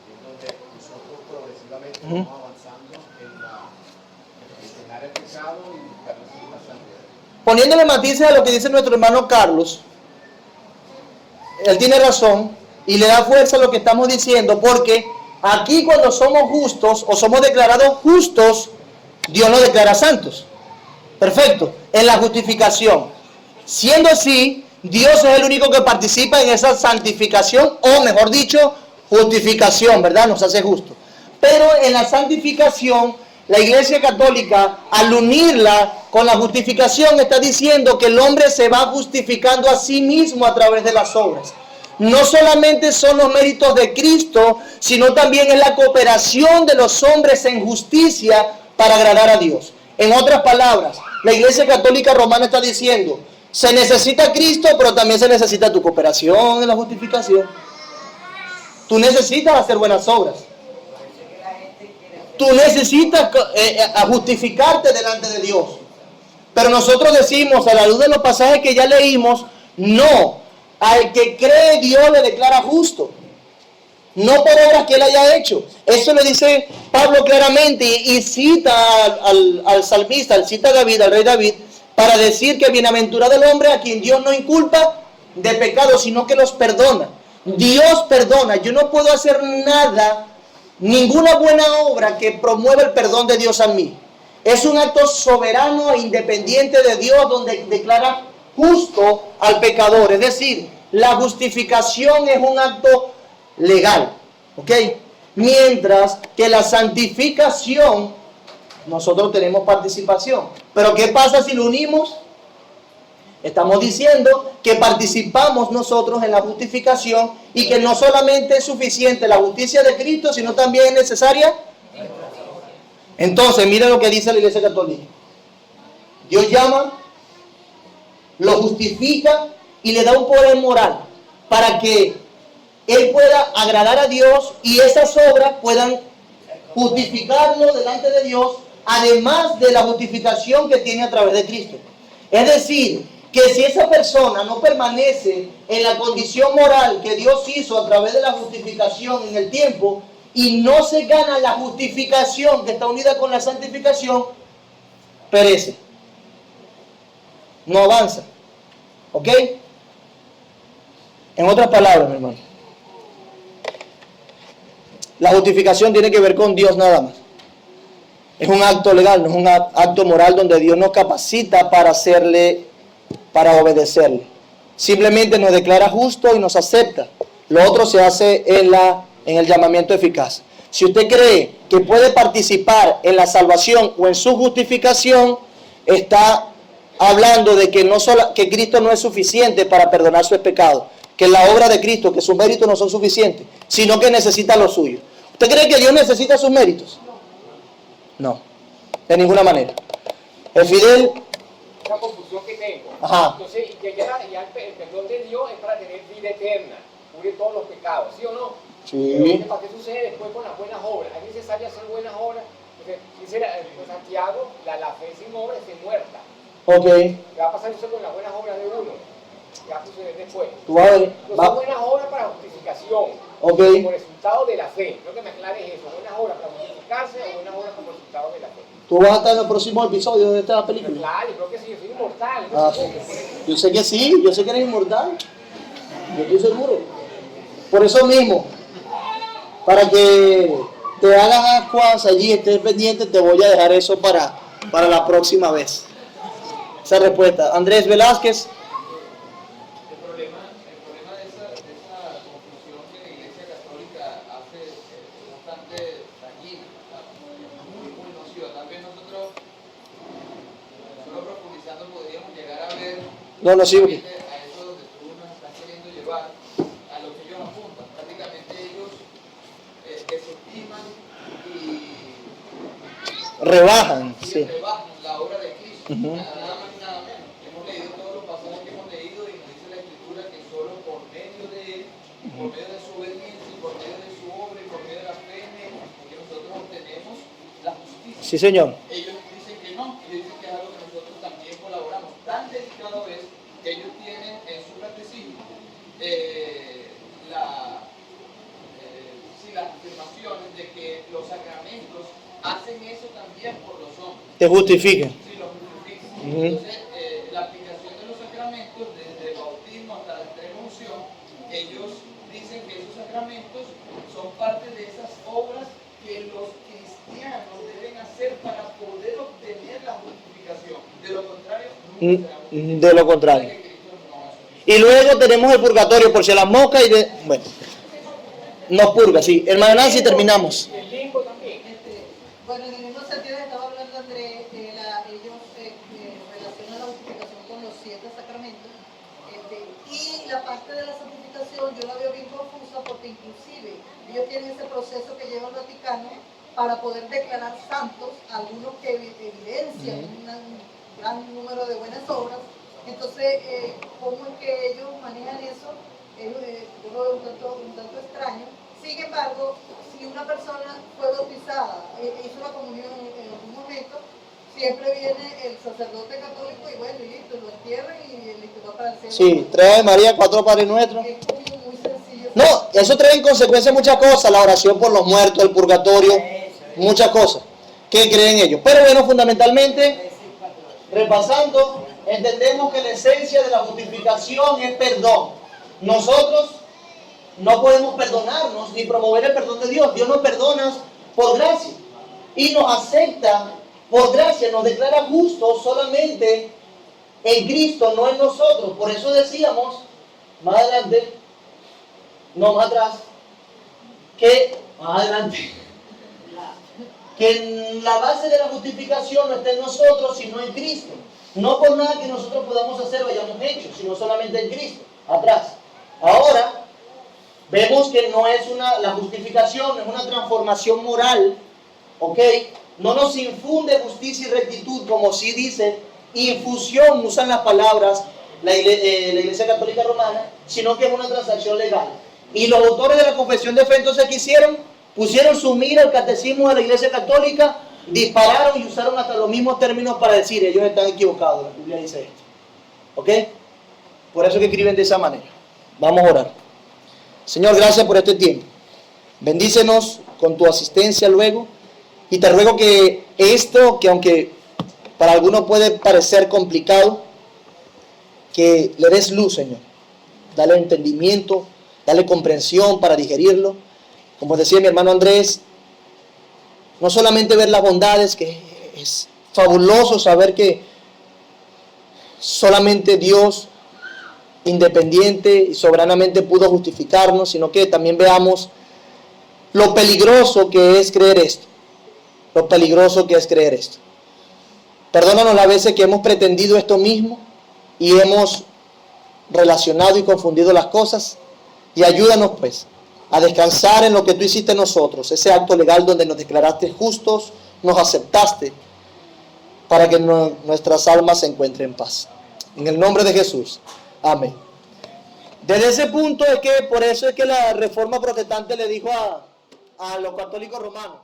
Es donde nosotros progresivamente vamos avanzando en dejar el pecado y buscar la santidad. Poniéndole matices a lo que dice nuestro hermano Carlos, él tiene razón y le da fuerza a lo que estamos diciendo, porque aquí cuando somos justos o somos declarados justos, Dios nos declara santos. Perfecto. En la justificación. Siendo así, Dios es el único que participa en esa santificación, o mejor dicho, justificación, ¿verdad? Nos hace justos. Pero en la santificación, la Iglesia Católica, al unirla con la justificación, está diciendo que el hombre se va justificando a sí mismo a través de las obras. No solamente son los méritos de Cristo, sino también es la cooperación de los hombres en justicia para agradar a Dios. En otras palabras, la Iglesia Católica Romana está diciendo, se necesita a Cristo, pero también se necesita tu cooperación en la justificación. Tú necesitas hacer buenas obras. Tú necesitas justificarte delante de Dios. Pero nosotros decimos, a la luz de los pasajes que ya leímos, no. Al que cree, Dios le declara justo. No por obras que él haya hecho. Eso lo dice Pablo claramente y cita al salmista, cita a David, al rey David, para decir que bienaventurado el hombre a quien Dios no inculpa de pecado, sino que los perdona. Dios perdona. Yo no puedo hacer nada, ninguna buena obra que promueva el perdón de Dios a mí. Es un acto soberano e independiente de Dios donde declara justo al pecador. Es decir, la justificación es un acto legal, ¿ok? Mientras que la santificación, nosotros tenemos participación. Pero ¿qué pasa si lo unimos? Estamos diciendo que participamos nosotros en la justificación y que no solamente es suficiente la justicia de Cristo, sino también es necesaria. Entonces, mira lo que dice la Iglesia Católica. Dios llama, lo justifica y le da un poder moral para que él pueda agradar a Dios y esas obras puedan justificarlo delante de Dios, además de la justificación que tiene a través de Cristo. Es decir, que si esa persona no permanece en la condición moral que Dios hizo a través de la justificación en el tiempo y no se gana la justificación que está unida con la santificación, perece. No avanza. ¿Ok? En otras palabras, mi hermano, la justificación tiene que ver con Dios nada más. Es un acto legal, no es un acto moral donde Dios nos capacita para obedecerle. Simplemente nos declara justo y nos acepta. Lo otro se hace en el llamamiento eficaz. Si usted cree que puede participar en la salvación o en su justificación, está hablando de que Cristo no es suficiente para perdonar sus pecados, que la obra de Cristo, que sus méritos no son suficientes, sino que necesita lo suyo. ¿Usted cree que Dios necesita sus méritos? No, de ninguna manera. El Fidel... Una confusión que tengo. Ajá. Entonces, ya el perdón de Dios es para tener vida eterna, cubre todos los pecados, ¿sí o no? Sí. Pero, ¿para qué sucede después con las buenas obras? ¿Es necesario hacer buenas obras? Porque dice Santiago, la fe sin obras es muerta. Ok. ¿Qué va a pasar eso con las buenas obras de uno? ¿Qué va a suceder después? Tú vas a ver. No son buenas obras para justificación. Ok. Como resultado de la fe. No que me aclares eso. Buenas obras para justificarse o buenas obras como resultado de la fe. ¿Tú vas a estar en el próximo episodio de esta película? Claro, yo creo que sí, yo soy inmortal. Ah, sí. Yo sé que sí, yo sé que eres inmortal. Yo estoy seguro. Por eso mismo, para que te hagas ascuas allí, estés pendiente, te voy a dejar eso para la próxima vez. Esa respuesta. Andrés Velázquez. El problema de esa confusión que la Iglesia Católica hace es bastante dañina, muy nociva. Tal vez nosotros, solo profundizando, podríamos llegar a ver No, sí. a eso donde tú nos estás queriendo llevar, a lo que ellos apuntan. Prácticamente ellos desestiman y Rebajan, sí. rebajan la obra de Cristo. Nada más y nada menos. Hemos leído todos los pasajes que hemos leído y nos dice la Escritura que solo por medio de Él, por medio de su obediencia, y por medio de su obra y por medio de la fe en Él, que nosotros obtenemos la justicia. Sí, señor. Ellos dicen que no, ellos dicen que es algo que nosotros también colaboramos. Tan delicado es que ellos tienen en su catecismo las afirmaciones de que los sacramentos hacen eso también por los hombres. Te justifiquen. Sí, los justifican. Entonces, la aplicación de los sacramentos, desde el bautismo hasta la extrema unción, ellos dicen que esos sacramentos son parte de esas obras que los cristianos deben hacer para poder obtener la justificación. De lo contrario, nunca será justificado. De lo contrario. Y luego tenemos el purgatorio, por si las moscas y de... Bueno, nos purga, sí. Hermana Nancy, terminamos. El limbo también. Bueno, en el mismo sentido estaba hablando Andrés, ellos relacionan la justificación con los 7 sacramentos, y la parte de la santificación yo la veo bien confusa porque inclusive ellos tienen ese proceso que lleva el Vaticano para poder declarar santos a algunos que evidencian un gran número de buenas obras. Entonces, ¿cómo es que ellos manejan eso? Yo lo veo un tanto extraño. Sin embargo, si una persona fue bautizada, hizo la comunión en algún momento, siempre viene el sacerdote católico y bueno, y listo, lo entierran y listo, va para el cielo. Sí, 3 Ave María, 4 Padre Nuestro. Es muy sencillo. No, eso trae en consecuencia muchas cosas, la oración por los muertos, el purgatorio, muchas cosas. ¿Qué creen ellos? Pero bueno, fundamentalmente, repasando, entendemos que la esencia de la justificación es perdón. Nosotros no podemos perdonarnos ni promover el perdón de Dios. Dios nos perdona por gracia y nos acepta por gracia, nos declara justos solamente en Cristo, no en nosotros. Por eso decíamos más adelante, no más atrás, que más adelante, que la base de la justificación no está en nosotros, sino en Cristo. No por nada que nosotros podamos hacer o hayamos hecho, sino solamente en Cristo. Atrás. Ahora, vemos que no es la justificación, no es una transformación moral, ¿ok? No nos infunde justicia y rectitud, como sí dice, infusión, usan las palabras la Iglesia Católica Romana, sino que es una transacción legal. Y los autores de la Confesión de Fe, entonces, ¿qué hicieron? Pusieron su mira al catecismo de la Iglesia Católica, dispararon y usaron hasta los mismos términos para decir, ellos están equivocados, la Biblia dice esto. ¿Ok? Por eso que escriben de esa manera. Vamos a orar. Señor, gracias por este tiempo. Bendícenos con tu asistencia luego. Y te ruego que esto, que aunque para algunos puede parecer complicado, que le des luz, Señor. Dale entendimiento, dale comprensión para digerirlo. Como decía mi hermano Andrés, no solamente ver las bondades, que es fabuloso saber que solamente Dios, independiente y soberanamente, pudo justificarnos, sino que también veamos lo peligroso que es creer esto. Lo peligroso que es creer esto. Perdónanos las veces que hemos pretendido esto mismo y hemos relacionado y confundido las cosas, y ayúdanos pues a descansar en lo que tú hiciste en nosotros, ese acto legal donde nos declaraste justos, nos aceptaste, para que nuestras almas se encuentren en paz. En el nombre de Jesús. Amén. Desde ese punto es que, por eso es que la Reforma Protestante le dijo a los católicos romanos: